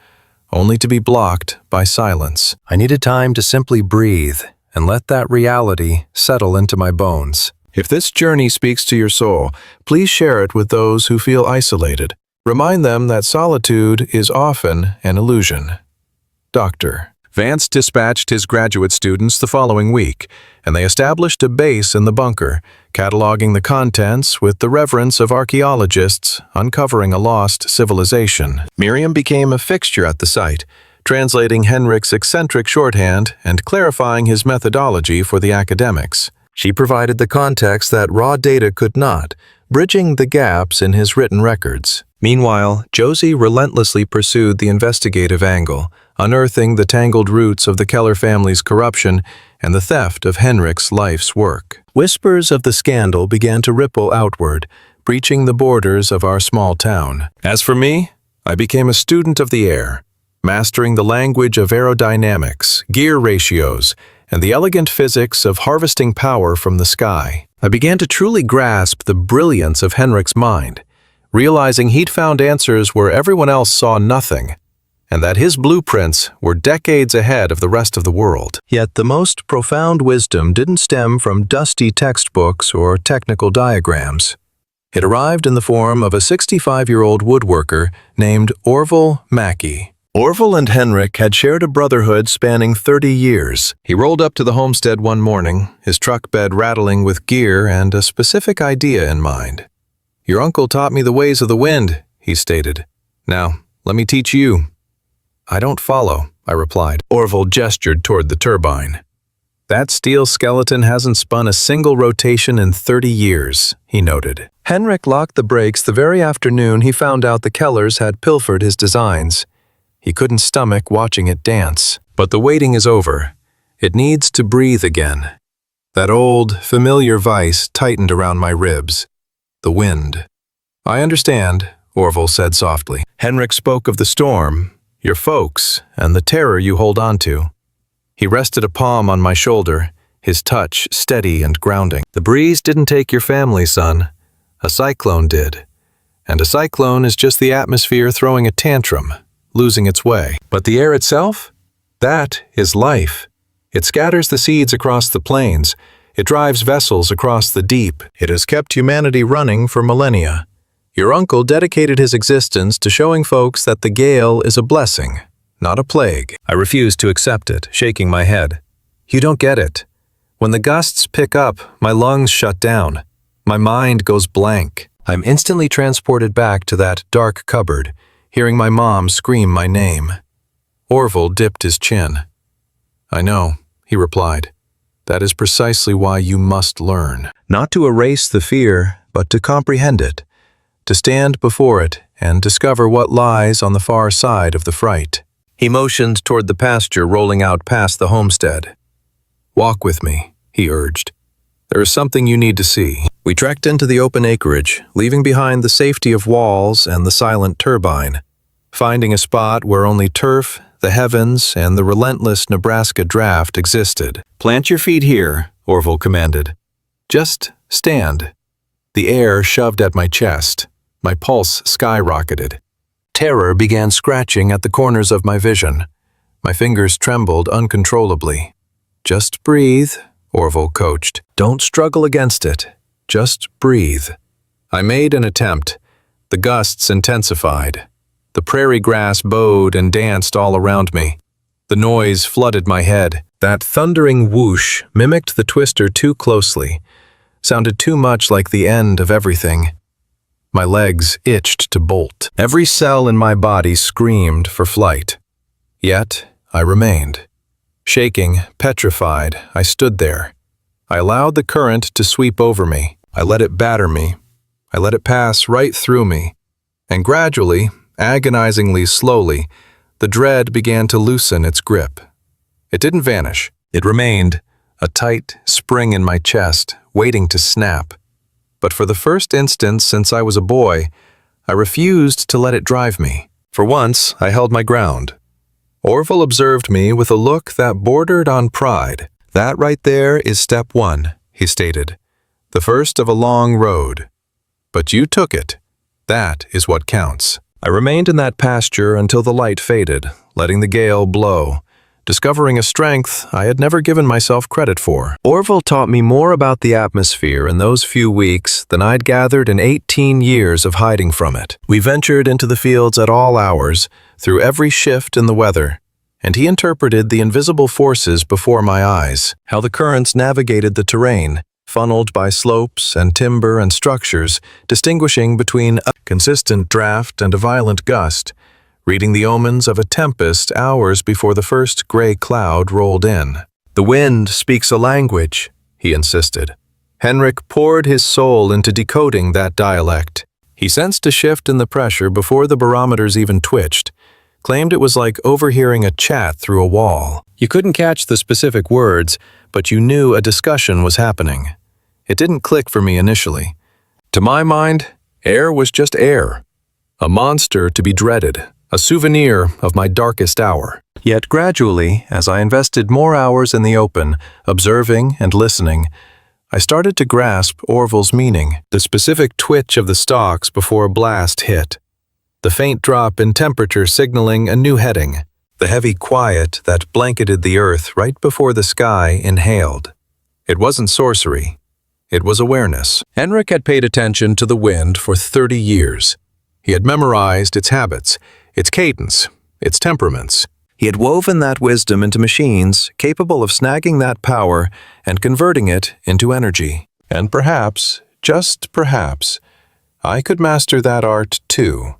only to be blocked by silence. I needed time to simply breathe and let that reality settle into my bones. If this journey speaks to your soul, please share it with those who feel isolated. Remind them that solitude is often an illusion. Dr. Vance dispatched his graduate students the following week, and they established a base in the bunker, cataloging the contents with the reverence of archaeologists uncovering a lost civilization. Miriam became a fixture at the site, translating Henrik's eccentric shorthand and clarifying his methodology for the academics. She provided the context that raw data could not, bridging the gaps in his written records. Meanwhile, Josie relentlessly pursued the investigative angle, unearthing the tangled roots of the Keller family's corruption and the theft of Henrik's life's work. Whispers of the scandal began to ripple outward, breaching the borders of our small town. As for me, I became a student of the air, mastering the language of aerodynamics, gear ratios, and the elegant physics of harvesting power from the sky. I began to truly grasp the brilliance of Henrik's mind, realizing he'd found answers where everyone else saw nothing, and that his blueprints were decades ahead of the rest of the world. Yet the most profound wisdom didn't stem from dusty textbooks or technical diagrams. It arrived in the form of a 65-year-old woodworker named Orville Mackey. Orville and Henrik had shared a brotherhood spanning 30 years. He rolled up to the homestead one morning, his truck bed rattling with gear and a specific idea in mind. "Your uncle taught me the ways of the wind," he stated. "Now, let me teach you." "I don't follow," I replied. Orville gestured toward the turbine. "That steel skeleton hasn't spun a single rotation in 30 years, he noted. Henrik locked the brakes the very afternoon he found out the Kellers had pilfered his designs. He couldn't stomach watching it dance. But the waiting is over. It needs to breathe again. That old, familiar vice tightened around my ribs. The wind. "I understand," Orville said softly. Henrik spoke of the storm, your folks, and the terror you hold on to. He rested a palm on my shoulder, his touch steady and grounding. "The breeze didn't take your family, son. A cyclone did. And a cyclone is just the atmosphere throwing a tantrum, losing its way. But the air itself? That is life. It scatters the seeds across the plains. It drives vessels across the deep. It has kept humanity running for millennia. Your uncle dedicated his existence to showing folks that the gale is a blessing, not a plague." I refused to accept it, shaking my head. "You don't get it. When the gusts pick up, my lungs shut down. My mind goes blank. I'm instantly transported back to that dark cupboard, hearing my mom scream my name." Orville dipped his chin. "I know. he replied. That is precisely why you must learn. Not to erase the fear, but to comprehend it, to stand before it and discover what lies on the far side of the fright. He motioned toward the pasture rolling out past the homestead. Walk with me, he urged. There is something you need to see. We trekked into the open acreage, leaving behind the safety of walls and the silent turbine, finding a spot where only turf, the heavens, and the relentless Nebraska draft existed. Plant your feet here, Orville commanded. Just stand. The air shoved at my chest. My pulse skyrocketed. Terror began scratching at the corners of my vision. My fingers trembled uncontrollably. Just breathe, Orville coached. Don't struggle against it. Just breathe. I made an attempt. The gusts intensified. The prairie grass bowed and danced all around me. The noise flooded my head. That thundering whoosh mimicked the twister too closely, sounded too much like the end of everything. My legs itched to bolt. Every cell in my body screamed for flight. Yet, I remained. Shaking, petrified, I stood there. I allowed the current to sweep over me. I let it batter me. I let it pass right through me. And gradually, agonizingly slowly, the dread began to loosen its grip. It didn't vanish. It remained, a tight spring in my chest, waiting to snap. But for the first instance since I was a boy, I refused to let it drive me. For once, I held my ground. Orville observed me with a look that bordered on pride. That right there is step one, he stated. The first of a long road. But you took it. That is what counts. I remained in that pasture until the light faded, letting the gale blow, discovering a strength I had never given myself credit for. Orville taught me more about the atmosphere in those few weeks than I'd gathered in 18 years of hiding from it. We ventured into the fields at all hours, through every shift in the weather, and he interpreted the invisible forces before my eyes, how the currents navigated the terrain, funneled by slopes and timber and structures, distinguishing between a consistent draft and a violent gust, reading the omens of a tempest hours before the first gray cloud rolled in. The wind speaks a language, he insisted. Henrik poured his soul into decoding that dialect. He sensed a shift in the pressure before the barometers even twitched, claimed it was like overhearing a chat through a wall. You couldn't catch the specific words, but you knew a discussion was happening. It didn't click for me initially. To my mind, air was just air. A monster to be dreaded, a souvenir of my darkest hour. Yet gradually, as I invested more hours in the open, observing and listening, I started to grasp Orville's meaning, the specific twitch of the stalks before a blast hit, the faint drop in temperature signaling a new heading, the heavy quiet that blanketed the earth right before the sky inhaled. It wasn't sorcery. It was awareness. Henrik had paid attention to the wind for 30 years. He had memorized its habits, its cadence, its temperaments. He had woven that wisdom into machines capable of snagging that power and converting it into energy. And perhaps, just perhaps, I could master that art too.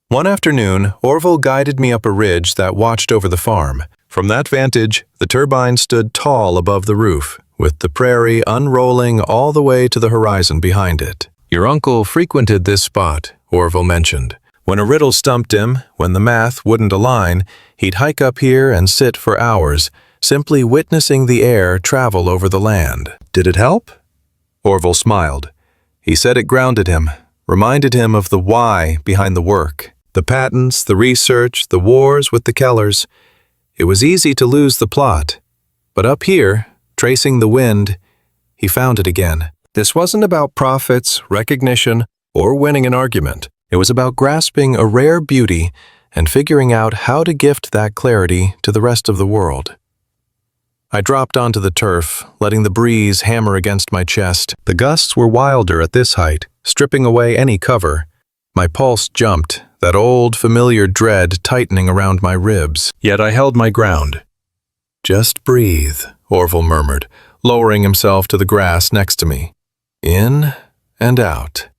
One afternoon, Orville guided me up a ridge that watched over the farm. From that vantage, the turbine stood tall above the roof, with the prairie unrolling all the way to the horizon behind it. Your uncle frequented this spot, Orville mentioned. When a riddle stumped him, when the math wouldn't align, he'd hike up here and sit for hours, simply witnessing the air travel over the land. Did it help? Orville smiled. He said it grounded him, reminded him of the why behind the work. The patents, the research, the wars with the Kellers. It was easy to lose the plot. But up here, tracing the wind, he found it again. This wasn't about profits, recognition, or winning an argument. It was about grasping a rare beauty and figuring out how to gift that clarity to the rest of the world. I dropped onto the turf, letting the breeze hammer against my chest. The gusts were wilder at this height, stripping away any cover. My pulse jumped, that old familiar dread tightening around my ribs. Yet I held my ground. Just breathe, Orville murmured, lowering himself to the grass next to me. In and out.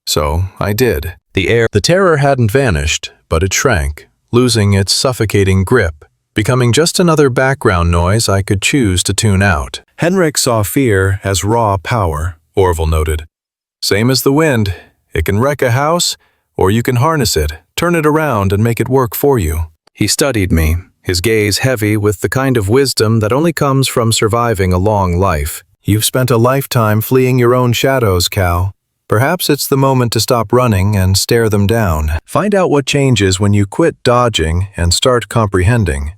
So I did. The terror hadn't vanished, but it shrank, losing its suffocating grip. becoming just another background noise I could choose to tune out. Henrik saw fear as raw power, Orville noted. Same as the wind, it can wreck a house, or you can harness it, turn it around and make it work for you. He studied me, his gaze heavy with the kind of wisdom that only comes from surviving a long life. You've spent a lifetime fleeing your own shadows, Cal. Perhaps it's the moment to stop running and stare them down. Find out what changes when you quit dodging and start comprehending.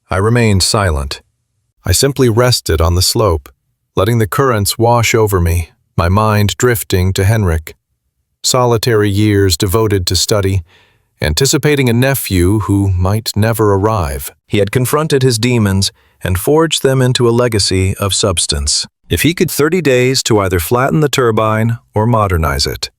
I remained silent. I simply rested on the slope, letting the currents wash over me, my mind drifting to Henrik. Solitary years devoted to study, anticipating a nephew who might never arrive. He had confronted his demons and forged them into a legacy of substance. If he could 30 days to either flatten the turbine or modernize it.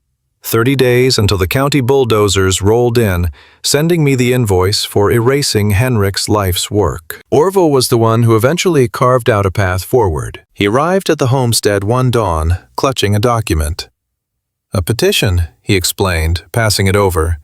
30 days until the county bulldozers rolled in, sending me the invoice for erasing Henrik's life's work. Orville was the one who eventually carved out a path forward. He arrived at the homestead one dawn, clutching a document. A petition, he explained, passing it over.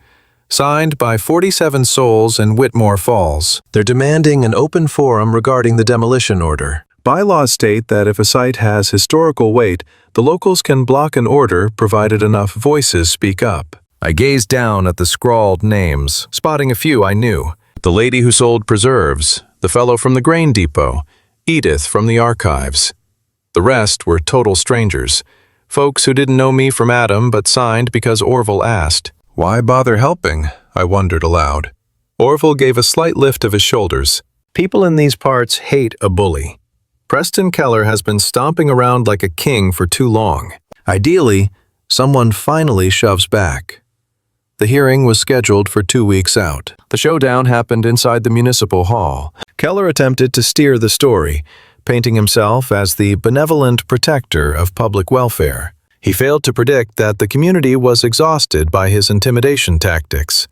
Signed by 47 souls in Whitmore Falls. They're demanding an open forum regarding the demolition order. Bylaws state that if a site has historical weight, the locals can block an order provided enough voices speak up. I gazed down at the scrawled names, spotting a few I knew. The lady who sold preserves, the fellow from the grain depot, Edith from the archives. The rest were total strangers, folks who didn't know me from Adam but signed because Orville asked. Why bother helping? I wondered aloud. Orville gave a slight lift of his shoulders. People in these parts hate a bully. Preston Keller has been stomping around like a king for too long. Ideally, someone finally shoves back. The hearing was scheduled for 2 weeks out. The showdown happened inside the municipal hall. Keller attempted to steer the story, painting himself as the benevolent protector of public welfare. He failed to predict that the community was exhausted by his intimidation tactics.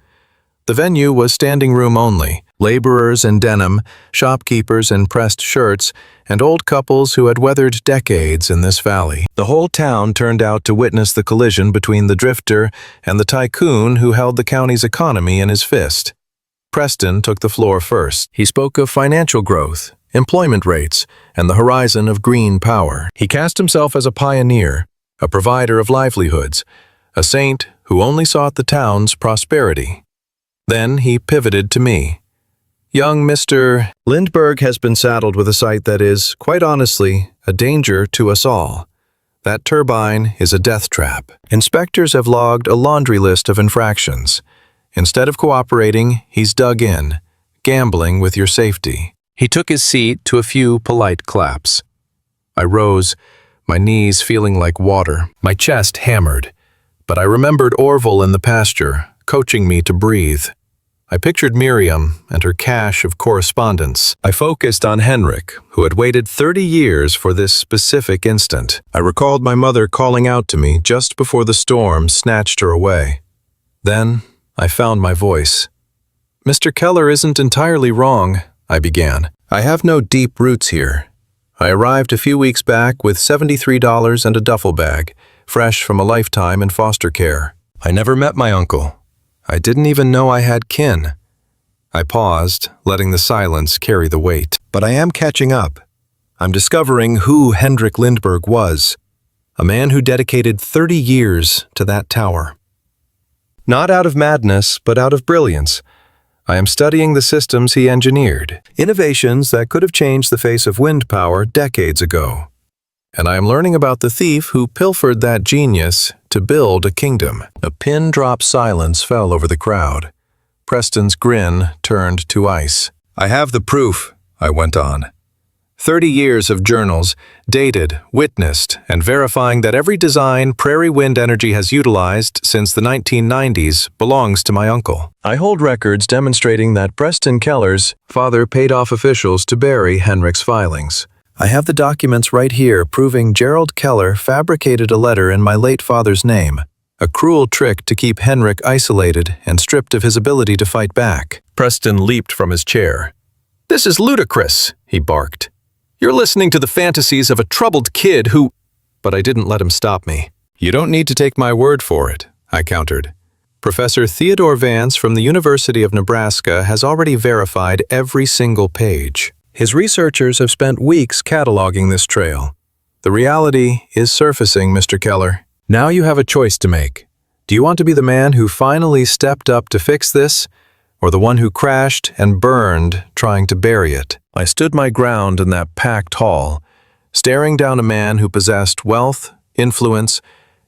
The venue was standing room only. Laborers in denim, shopkeepers in pressed shirts, and old couples who had weathered decades in this valley. The whole town turned out to witness the collision between the drifter and the tycoon who held the county's economy in his fist. Preston took the floor first. He spoke of financial growth, employment rates, and the horizon of green power. He cast himself as a pioneer, a provider of livelihoods, a saint who only sought the town's prosperity. Then he pivoted to me. Young Mr. Lindbergh has been saddled with a site that is, quite honestly, a danger to us all. That turbine is a death trap. Inspectors have logged a laundry list of infractions. Instead of cooperating, he's dug in, gambling with your safety. He took his seat to a few polite claps. I rose, my knees feeling like water, my chest hammered. But I remembered Orville in the pasture, coaching me to breathe. I pictured Miriam and her cache of correspondence. I focused on Henrik, who had waited 30 years for this specific instant. I recalled my mother calling out to me just before the storm snatched her away. Then I found my voice. Mr. Keller isn't entirely wrong, I began. I have no deep roots here. I arrived a few weeks back with $73 and a duffel bag, fresh from a lifetime in foster care. I never met my uncle. I didn't even know I had kin. I paused, letting the silence carry the weight. But I am catching up. I'm discovering who Henrik Lindbergh was, a man who dedicated 30 years to that tower. Not out of madness, but out of brilliance. I am studying the systems he engineered, innovations that could have changed the face of wind power decades ago. And I am learning about the thief who pilfered that genius to build a kingdom. A pin-drop silence fell over the crowd. Preston's grin turned to ice. I have the proof, I went on. 30 years of journals, dated, witnessed, and verifying that every design Prairie Wind Energy has utilized since the 1990s belongs to my uncle. I hold records demonstrating that Preston Keller's father paid off officials to bury Henrik's filings. I have the documents right here proving Gerald Keller fabricated a letter in my late father's name, a cruel trick to keep Henrik isolated and stripped of his ability to fight back. Preston leaped from his chair. "This is ludicrous," he barked. "You're listening to the fantasies of a troubled kid who—" But I didn't let him stop me. "You don't need to take my word for it," I countered. Professor Theodore Vance from the University of Nebraska has already verified every single page. His researchers have spent weeks cataloging this trail. The reality is surfacing, Mr. Keller. Now you have a choice to make. Do you want to be the man who finally stepped up to fix this, or the one who crashed and burned trying to bury it? I stood my ground in that packed hall, staring down a man who possessed wealth, influence,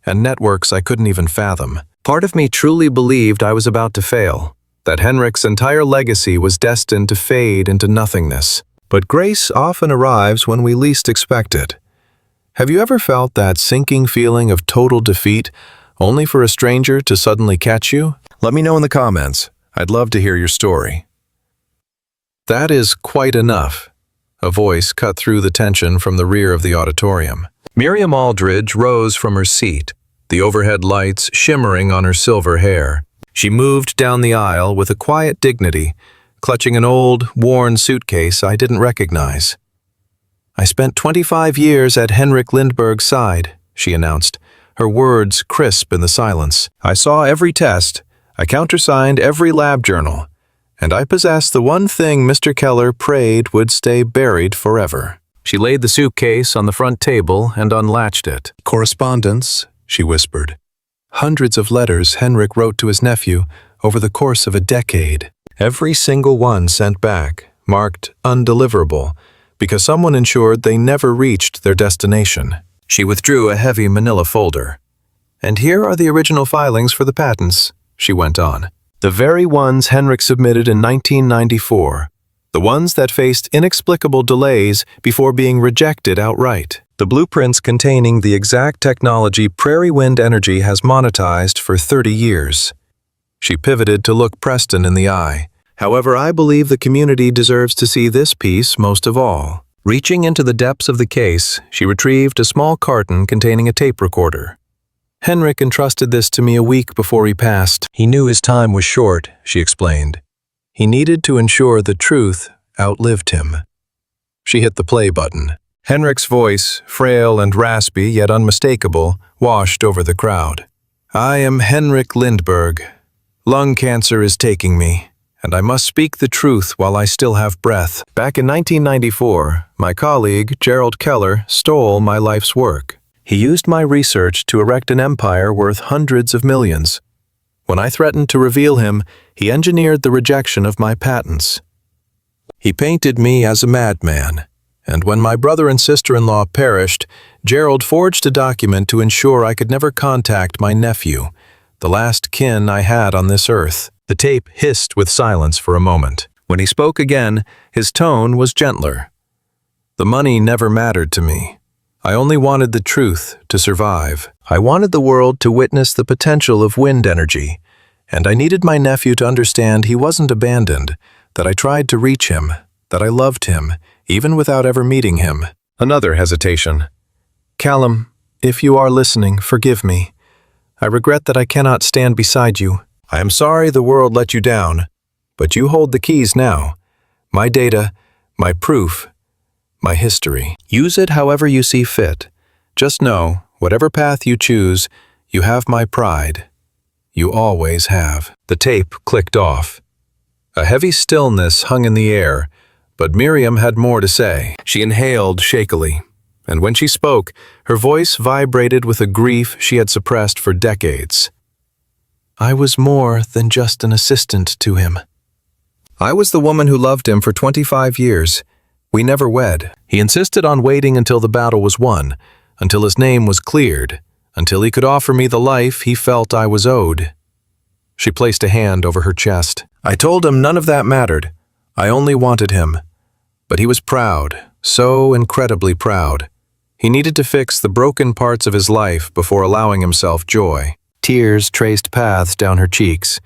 and networks I couldn't even fathom. Part of me truly believed I was about to fail, that Henrik's entire legacy was destined to fade into nothingness. But grace often arrives when we least expect it. Have you ever felt that sinking feeling of total defeat, only for a stranger to suddenly catch you? Let me know in the comments. I'd love to hear your story. That is quite enough. A voice cut through the tension from the rear of the auditorium. Miriam Aldridge rose from her seat, the overhead lights shimmering on her silver hair. She moved down the aisle with a quiet dignity, clutching an old, worn suitcase I didn't recognize. I spent 25 years at Henrik Lindbergh's side, she announced, her words crisp in the silence. I saw every test, I countersigned every lab journal, and I possess the one thing Mr. Keller prayed would stay buried forever. She laid the suitcase on the front table and unlatched it. Correspondence, she whispered. Hundreds of letters Henrik wrote to his nephew over the course of a decade. Every single one sent back, marked undeliverable, because someone ensured they never reached their destination. She withdrew a heavy manila folder. And here are the original filings for the patents, she went on. The very ones Henrik submitted in 1994. The ones that faced inexplicable delays before being rejected outright. The blueprints containing the exact technology Prairie Wind Energy has monetized for 30 years. She pivoted to look Preston in the eye. However, I believe the community deserves to see this piece most of all. Reaching into the depths of the case, she retrieved a small carton containing a tape recorder. Henrik entrusted this to me a week before he passed. He knew his time was short, she explained. He needed to ensure the truth outlived him. She hit the play button. Henrik's voice, frail and raspy yet unmistakable, washed over the crowd. I am Henrik Lindbergh. Lung cancer is taking me, and I must speak the truth while I still have breath. Back in 1994, my colleague, Gerald Keller, stole my life's work. He used my research to erect an empire worth hundreds of millions. When I threatened to reveal him, he engineered the rejection of my patents. He painted me as a madman, and when my brother and sister-in-law perished, Gerald forged a document to ensure I could never contact my nephew, the last kin I had on this earth. The tape hissed with silence for a moment. When he spoke again, his tone was gentler. The money never mattered to me. I only wanted the truth to survive. I wanted the world to witness the potential of wind energy, and I needed my nephew to understand he wasn't abandoned, that I tried to reach him, that I loved him, even without ever meeting him. Another hesitation. Callum, if you are listening, forgive me. I regret that I cannot stand beside you. I am sorry the world let you down, but you hold the keys now. My data, my proof, my history. Use it however you see fit. Just know, whatever path you choose, you have my pride. You always have. The tape clicked off. A heavy stillness hung in the air, but Miriam had more to say. She inhaled shakily, and when she spoke, her voice vibrated with a grief she had suppressed for decades. I was more than just an assistant to him. I was the woman who loved him for 25 years. We never wed. He insisted on waiting until the battle was won, until his name was cleared, until he could offer me the life he felt I was owed. She placed a hand over her chest. I told him none of that mattered. I only wanted him. But he was proud, so incredibly proud. He needed to fix the broken parts of his life before allowing himself joy. Tears traced paths down her cheeks,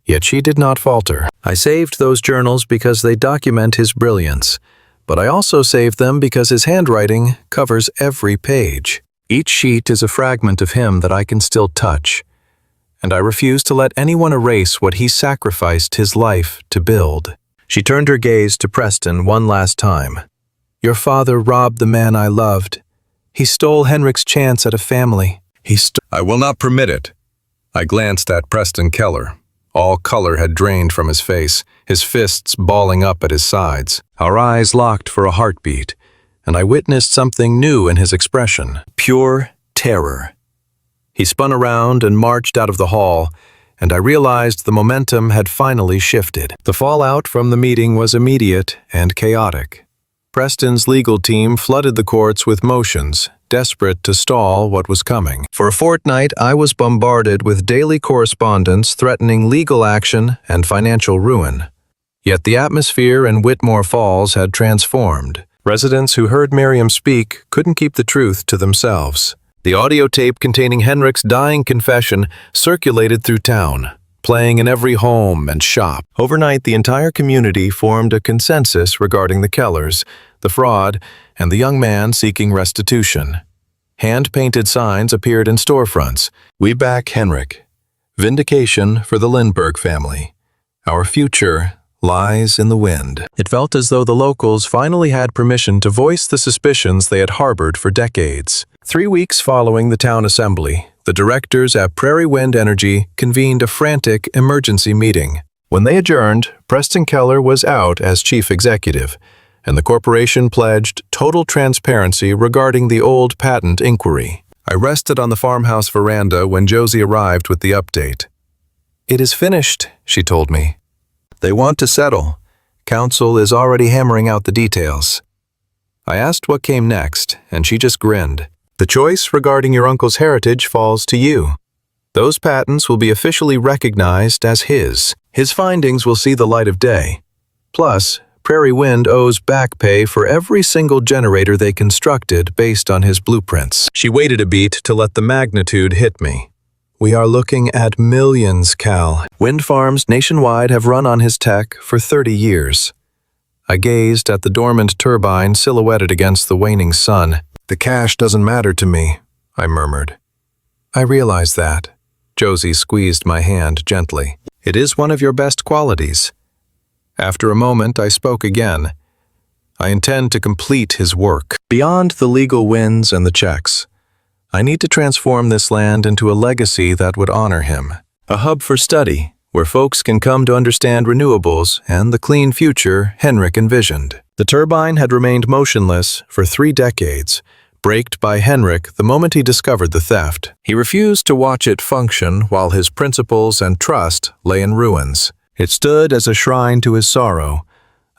yet she did not falter. I saved those journals because they document his brilliance, but I also saved them because his handwriting covers every page. Each sheet is a fragment of him that I can still touch, and I refuse to let anyone erase what he sacrificed his life to build. She turned her gaze to Preston one last time. Your father robbed the man I loved. He stole Henrik's chance at a family. I will not permit it. I glanced at Preston Keller. All color had drained from his face, his fists balling up at his sides. Our eyes locked for a heartbeat, and I witnessed something new in his expression. Pure terror. He spun around and marched out of the hall, and I realized the momentum had finally shifted. The fallout from the meeting was immediate and chaotic. Preston's legal team flooded the courts with motions, desperate to stall what was coming. For a fortnight, I was bombarded with daily correspondence threatening legal action and financial ruin. Yet the atmosphere in Whitmore Falls had transformed. Residents who heard Miriam speak couldn't keep the truth to themselves. The audio tape containing Henrik's dying confession circulated through town, playing in every home and shop. Overnight, the entire community formed a consensus regarding the Kellers, the fraud, and the young man seeking restitution. Hand-painted signs appeared in storefronts. "We back Henrik. Vindication for the Lindbergh family. Our future lies in the wind." It felt as though the locals finally had permission to voice the suspicions they had harbored for decades. 3 weeks following the town assembly, the directors at Prairie Wind Energy convened a frantic emergency meeting. When they adjourned, Preston Keller was out as chief executive, and the corporation pledged total transparency regarding the old patent inquiry. I rested on the farmhouse veranda when Josie arrived with the update. "It is finished," she told me. "They want to settle. Council is already hammering out the details." I asked what came next, and she just grinned. "The choice regarding your uncle's heritage falls to you. Those patents will be officially recognized as his. His findings will see the light of day. Plus, Prairie Wind owes back pay for every single generator they constructed based on his blueprints." She waited a beat to let the magnitude hit me. "We are looking at millions, Cal. Wind farms nationwide have run on his tech for 30 years. I gazed at the dormant turbine silhouetted against the waning sun. "The cash doesn't matter to me," I murmured. "I realize that." Josie squeezed my hand gently. "It is one of your best qualities." After a moment, I spoke again. "I intend to complete his work. Beyond the legal wins and the checks, I need to transform this land into a legacy that would honor him. A hub for study, where folks can come to understand renewables and the clean future Henrik envisioned." The turbine had remained motionless for 3 decades, braked by Henrik the moment he discovered the theft. He refused to watch it function while his principles and trust lay in ruins. It stood as a shrine to his sorrow,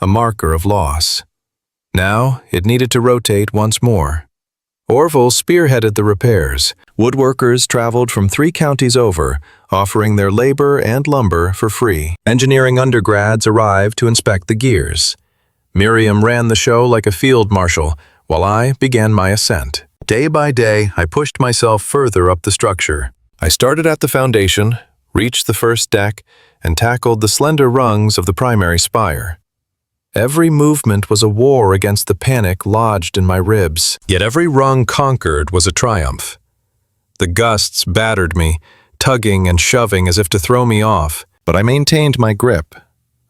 a marker of loss. Now it needed to rotate once more. Orville spearheaded the repairs. Woodworkers traveled from 3 counties over, offering their labor and lumber for free. Engineering undergrads arrived to inspect the gears. Miriam ran the show like a field marshal, while I began my ascent. Day by day, I pushed myself further up the structure. I started at the foundation, reached the first deck, and tackled the slender rungs of the primary spire. Every movement was a war against the panic lodged in my ribs, yet every rung conquered was a triumph. The gusts battered me, tugging and shoving as if to throw me off, but I maintained my grip.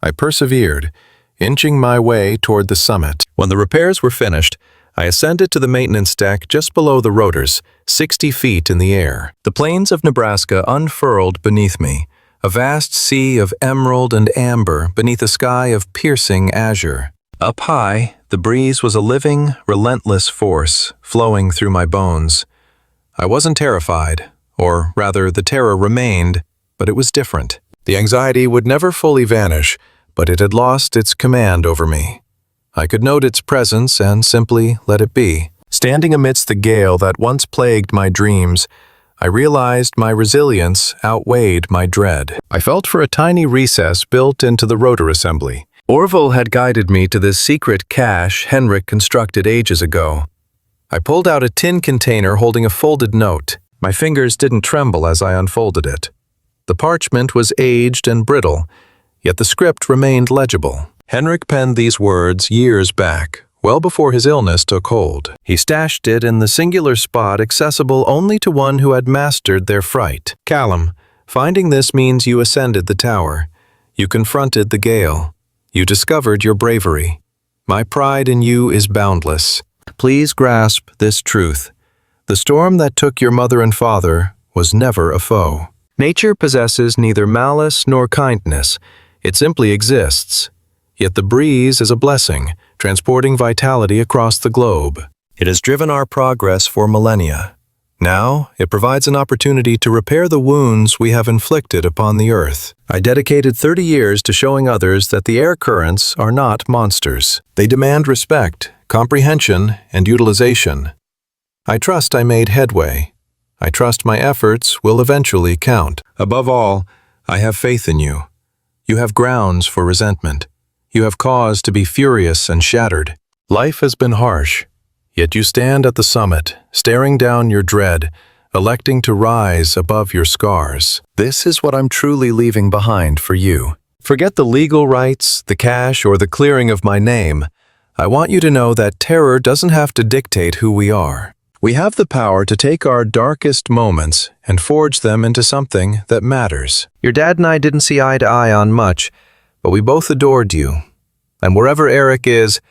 I persevered, inching my way toward the summit. When the repairs were finished, I ascended to the maintenance deck just below the rotors, 60 feet in the air. The plains of Nebraska unfurled beneath me, a vast sea of emerald and amber beneath a sky of piercing azure. Up high, the breeze was a living, relentless force flowing through my bones. I wasn't terrified, or rather the terror remained, but it was different. The anxiety would never fully vanish, but it had lost its command over me. I could note its presence and simply let it be. Standing amidst the gale that once plagued my dreams, I realized my resilience outweighed my dread. I felt for a tiny recess built into the rotor assembly. Orville had guided me to this secret cache Henrik constructed ages ago. I pulled out a tin container holding a folded note. My fingers didn't tremble as I unfolded it. The parchment was aged and brittle, yet the script remained legible. Henrik penned these words years back, well before his illness took hold. He stashed it in the singular spot accessible only to one who had mastered their fright. "Callum, finding this means you ascended the tower. You confronted the gale. You discovered your bravery. My pride in you is boundless. Please grasp this truth. The storm that took your mother and father was never a foe." Nature possesses neither malice nor kindness. It simply exists. Yet the breeze is a blessing, transporting vitality across the globe. It has driven our progress for millennia. Now, it provides an opportunity to repair the wounds we have inflicted upon the earth. I dedicated 30 years to showing others that the air currents are not monsters. They demand respect, comprehension, and utilization. I trust I made headway. I trust my efforts will eventually count. Above all, I have faith in you. You have grounds for resentment. You have cause to be furious and shattered. Life has been harsh. Yet you stand at the summit, staring down your dread, electing to rise above your scars. This is what I'm truly leaving behind for you. Forget the legal rights, the cash, or the clearing of my name. I want you to know that terror doesn't have to dictate who we are. We have the power to take our darkest moments and forge them into something that matters. Your dad and I didn't see eye to eye on much, but we both adored you. And wherever Eric is,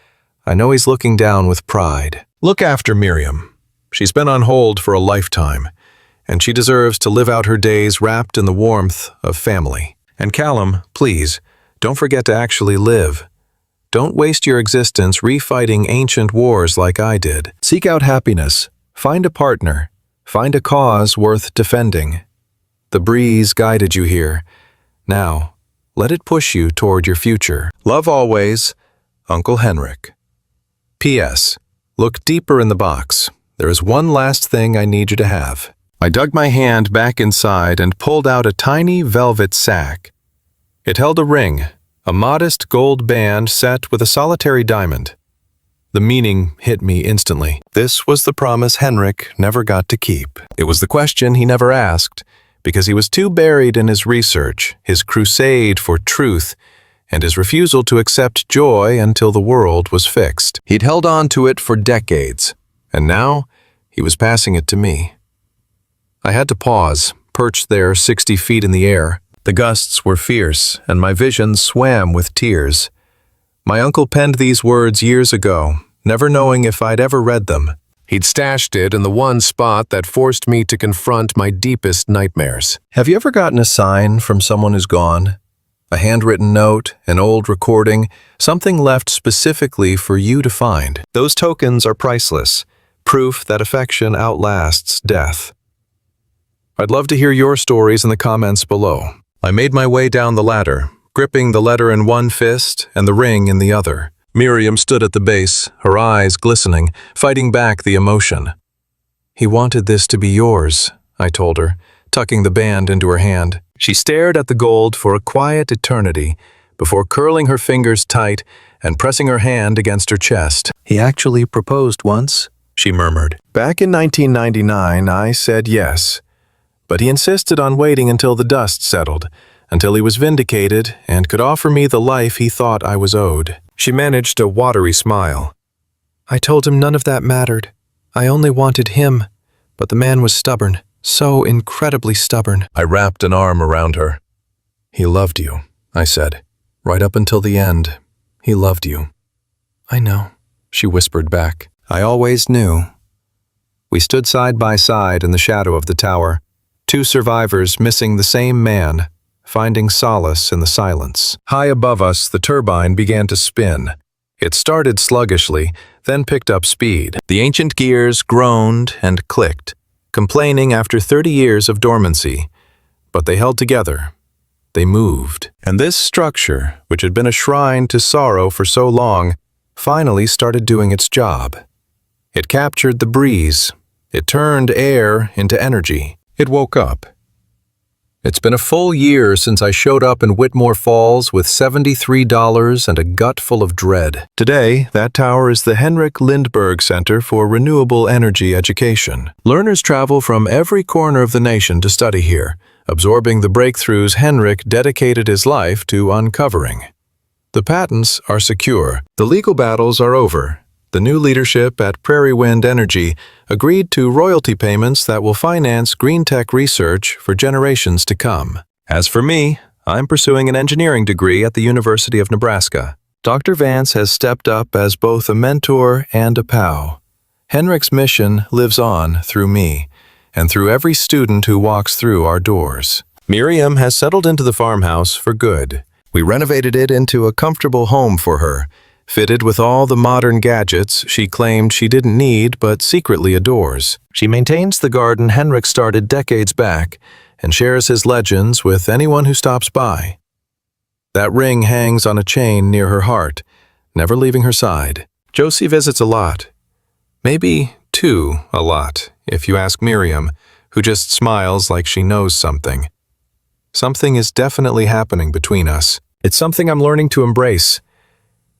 I know he's looking down with pride. Look after Miriam. She's been on hold for a lifetime, and she deserves to live out her days wrapped in the warmth of family. And Callum, please, don't forget to actually live. Don't waste your existence refighting ancient wars like I did. Seek out happiness. Find a partner. Find a cause worth defending. The breeze guided you here. Now, let it push you toward your future. Love always, Uncle Henrik. P.S. Look deeper in the box. There is one last thing I need you to have. I dug my hand back inside and pulled out a tiny velvet sack. It held a ring, a modest gold band set with a solitary diamond. The meaning hit me instantly. This was the promise Henrik never got to keep. It was the question he never asked, because he was too buried in his research, his crusade for truth, and his refusal to accept joy until the world was fixed. He'd held on to it for decades, and now he was passing it to me. I had to pause, perched there 60 feet in the air. The gusts were fierce, and my vision swam with tears. My uncle penned these words years ago, never knowing if I'd ever read them. He'd stashed it in the one spot that forced me to confront my deepest nightmares. Have you ever gotten a sign from someone who's gone? A handwritten note, an old recording, something left specifically for you to find. Those tokens are priceless, proof that affection outlasts death. I'd love to hear your stories in the comments below. I made my way down the ladder, gripping the letter in one fist and the ring in the other. Miriam stood at the base, her eyes glistening, fighting back the emotion. He wanted this to be yours, I told her, tucking the band into her hand. She stared at the gold for a quiet eternity before curling her fingers tight and pressing her hand against her chest. He actually proposed once, she murmured. Back in 1999, I said yes, but he insisted on waiting until the dust settled, until he was vindicated and could offer me the life he thought I was owed. She managed a watery smile. I told him none of that mattered. I only wanted him, but the man was stubborn. So incredibly stubborn. I wrapped an arm around her. He loved you, I said. Right up until the end, he loved you. I know, she whispered back. I always knew. We stood side by side in the shadow of the tower, two survivors missing the same man, finding solace in the silence. High above us, the turbine began to spin. It started sluggishly, then picked up speed. The ancient gears groaned and clicked, complaining after 30 years of dormancy, but they held together. They moved. And this structure, which had been a shrine to sorrow for so long, finally started doing its job. It captured the breeze. It turned air into energy. It woke up. It's been a full year since I showed up in Whitmore Falls with $73 and a gut full of dread. Today, that tower is the Henrik Lindbergh Center for Renewable Energy Education. Learners travel from every corner of the nation to study here, absorbing the breakthroughs Henrik dedicated his life to uncovering. The patents are secure. The legal battles are over. The new leadership at Prairie Wind Energy agreed to royalty payments that will finance green tech research for generations to come. As for me, I'm pursuing an engineering degree at the University of Nebraska. Dr. Vance has stepped up as both a mentor and a pal. Henrik's mission lives on through me, and through every student who walks through our doors. Miriam has settled into the farmhouse for good. We renovated it into a comfortable home for her, fitted with all the modern gadgets she claimed she didn't need but secretly adores. She maintains the garden Henrik started decades back and shares his legends with anyone who stops by. That ring hangs on a chain near her heart, never leaving her side. Josie visits a lot. Maybe too a lot, if you ask Miriam, who just smiles like she knows something. Something is definitely happening between us. It's something I'm learning to embrace.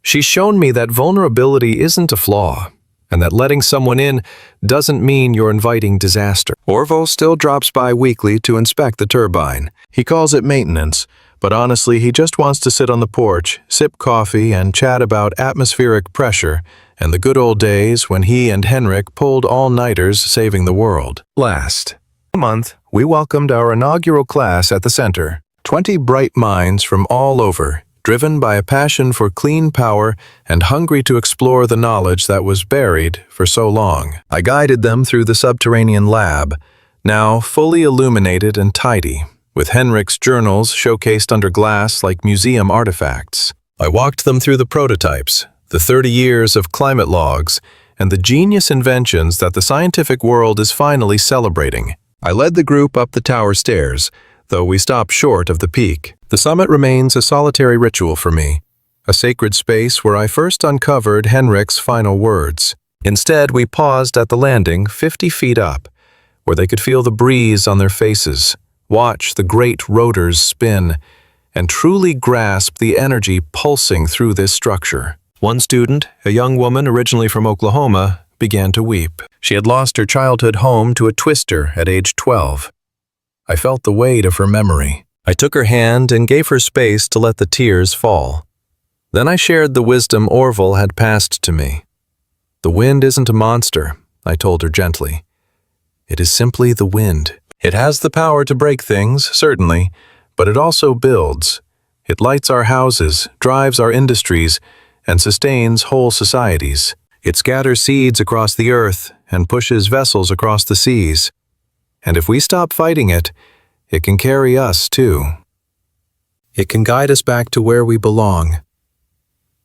She's shown me that vulnerability isn't a flaw, and that letting someone in doesn't mean you're inviting disaster. Orville still drops by weekly to inspect the turbine. He calls it maintenance, but honestly he just wants to sit on the porch, sip coffee, and chat about atmospheric pressure and the good old days when he and Henrik pulled all-nighters saving the world. Last month, we welcomed our inaugural class at the center. 20 bright minds from all over, driven by a passion for clean power and hungry to explore the knowledge that was buried for so long. I guided them through the subterranean lab, now fully illuminated and tidy, with Henrik's journals showcased under glass like museum artifacts. I walked them through the prototypes, the 30 years of climate logs, and the genius inventions that the scientific world is finally celebrating. I led the group up the tower stairs, though we stopped short of the peak. The summit remains a solitary ritual for me, a sacred space where I first uncovered Henrik's final words. Instead, we paused at the landing 50 feet up, where they could feel the breeze on their faces, watch the great rotors spin, and truly grasp the energy pulsing through this structure. One student, a young woman originally from Oklahoma, began to weep. She had lost her childhood home to a twister at age 12. I felt the weight of her memory. I took her hand and gave her space to let the tears fall. Then I shared the wisdom Orville had passed to me. The wind isn't a monster, I told her gently. It is simply the wind. It has the power to break things, certainly, but it also builds. It lights our houses, drives our industries, and sustains whole societies. It scatters seeds across the earth and pushes vessels across the seas. And if we stop fighting it, it can carry us too. It can guide us back to where we belong.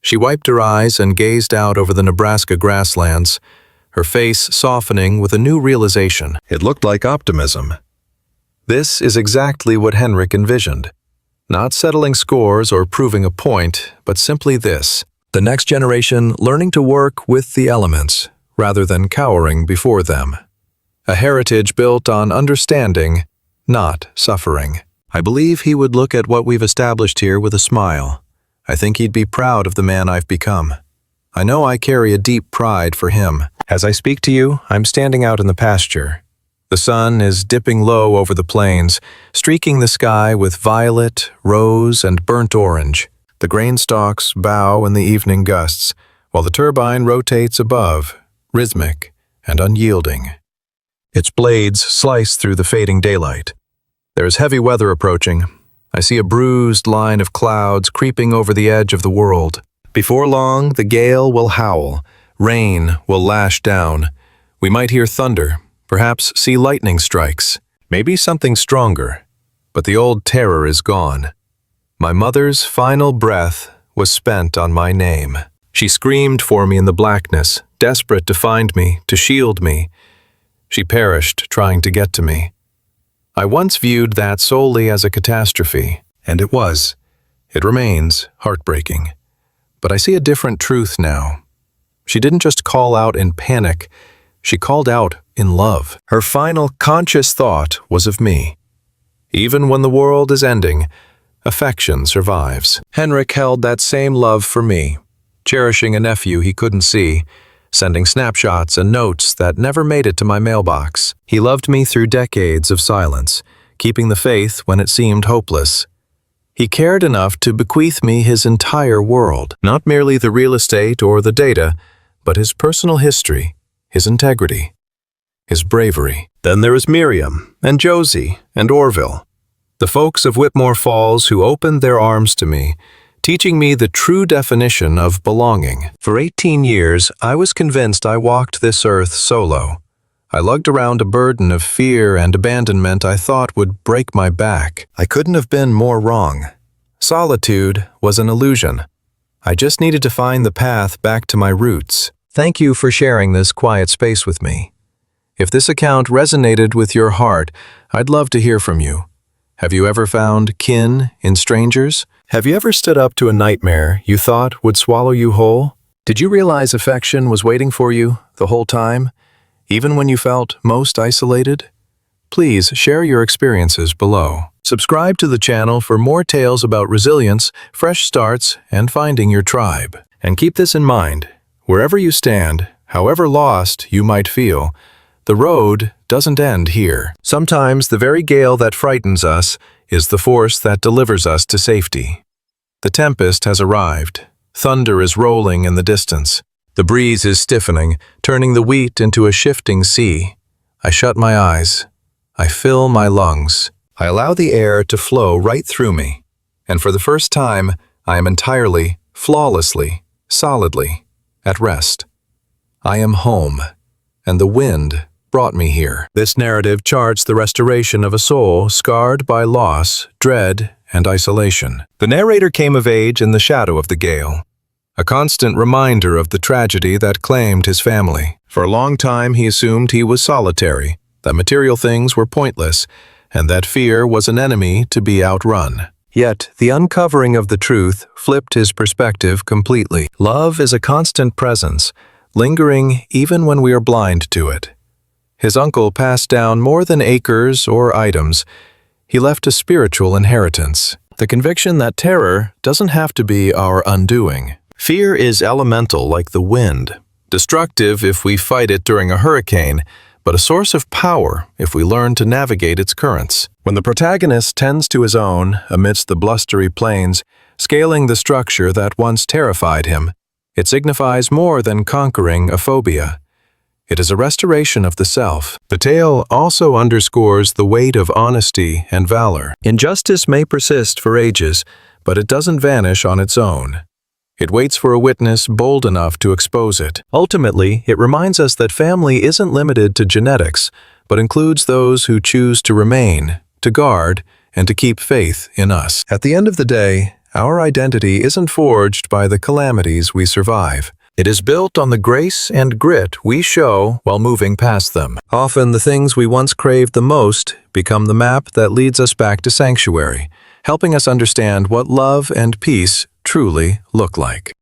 She wiped her eyes and gazed out over the Nebraska grasslands, her face softening with a new realization. It looked like optimism. This is exactly what Henrik envisioned. Not settling scores or proving a point, but simply this: the next generation learning to work with the elements, rather than cowering before them. A heritage built on understanding, not suffering. I believe he would look at what we've established here with a smile. I think he'd be proud of the man I've become. I know I carry a deep pride for him. As I speak to you, I'm standing out in the pasture. The sun is dipping low over the plains, streaking the sky with violet, rose, and burnt orange. The grain stalks bow in the evening gusts, while the turbine rotates above, rhythmic and unyielding. Its blades slice through the fading daylight. There is heavy weather approaching. I see a bruised line of clouds creeping over the edge of the world. Before long, the gale will howl. Rain will lash down. We might hear thunder, perhaps see lightning strikes, maybe something stronger. But the old terror is gone. My mother's final breath was spent on my name. She screamed for me in the blackness, desperate to find me, to shield me. She perished trying to get to me. I once viewed that solely as a catastrophe, and it was. It remains heartbreaking. But I see a different truth now. She didn't just call out in panic, she called out in love. Her final conscious thought was of me. Even when the world is ending, affection survives. Henrik held that same love for me, cherishing a nephew he couldn't see, sending snapshots and notes that never made it to my mailbox. He loved me through decades of silence, keeping the faith when it seemed hopeless. He cared enough to bequeath me his entire world, not merely the real estate or the data, but his personal history, his integrity, his bravery. Then there is Miriam, and Josie, and Orville, the folks of Whitmore Falls who opened their arms to me, teaching me the true definition of belonging. For 18 years, I was convinced I walked this earth solo. I lugged around a burden of fear and abandonment I thought would break my back. I couldn't have been more wrong. Solitude was an illusion. I just needed to find the path back to my roots. Thank you for sharing this quiet space with me. If this account resonated with your heart, I'd love to hear from you. Have you ever found kin in strangers? Have you ever stood up to a nightmare you thought would swallow you whole? Did you realize affection was waiting for you the whole time, even when you felt most isolated? Please share your experiences below. Subscribe to the channel for more tales about resilience, fresh starts, and finding your tribe. And keep this in mind, wherever you stand, however lost you might feel, the road doesn't end here. Sometimes the very gale that frightens us is the force that delivers us to safety. The tempest has arrived. Thunder is rolling in the distance. The breeze is stiffening, turning the wheat into a shifting sea. I shut my eyes. I fill my lungs. I allow the air to flow right through me. And for the first time, I am entirely, flawlessly, solidly at rest. I am home, and the wind brought me here. This narrative charts the restoration of a soul scarred by loss, dread, and isolation. The narrator came of age in the shadow of the gale, a constant reminder of the tragedy that claimed his family. For a long time he assumed he was solitary, that material things were pointless, and that fear was an enemy to be outrun. Yet, the uncovering of the truth flipped his perspective completely. Love is a constant presence, lingering even when we are blind to it. His uncle passed down more than acres or items. He left a spiritual inheritance, the conviction that terror doesn't have to be our undoing. Fear is elemental like the wind, destructive if we fight it during a hurricane, but a source of power if we learn to navigate its currents. When the protagonist tends to his own amidst the blustery plains, scaling the structure that once terrified him, it signifies more than conquering a phobia. It is a restoration of the self. The tale also underscores the weight of honesty and valor. Injustice may persist for ages, but it doesn't vanish on its own. It waits for a witness bold enough to expose it. Ultimately, it reminds us that family isn't limited to genetics, but includes those who choose to remain, to guard, and to keep faith in us. At the end of the day, our identity isn't forged by the calamities we survive. It is built on the grace and grit we show while moving past them. Often the things we once craved the most become the map that leads us back to sanctuary, helping us understand what love and peace truly look like.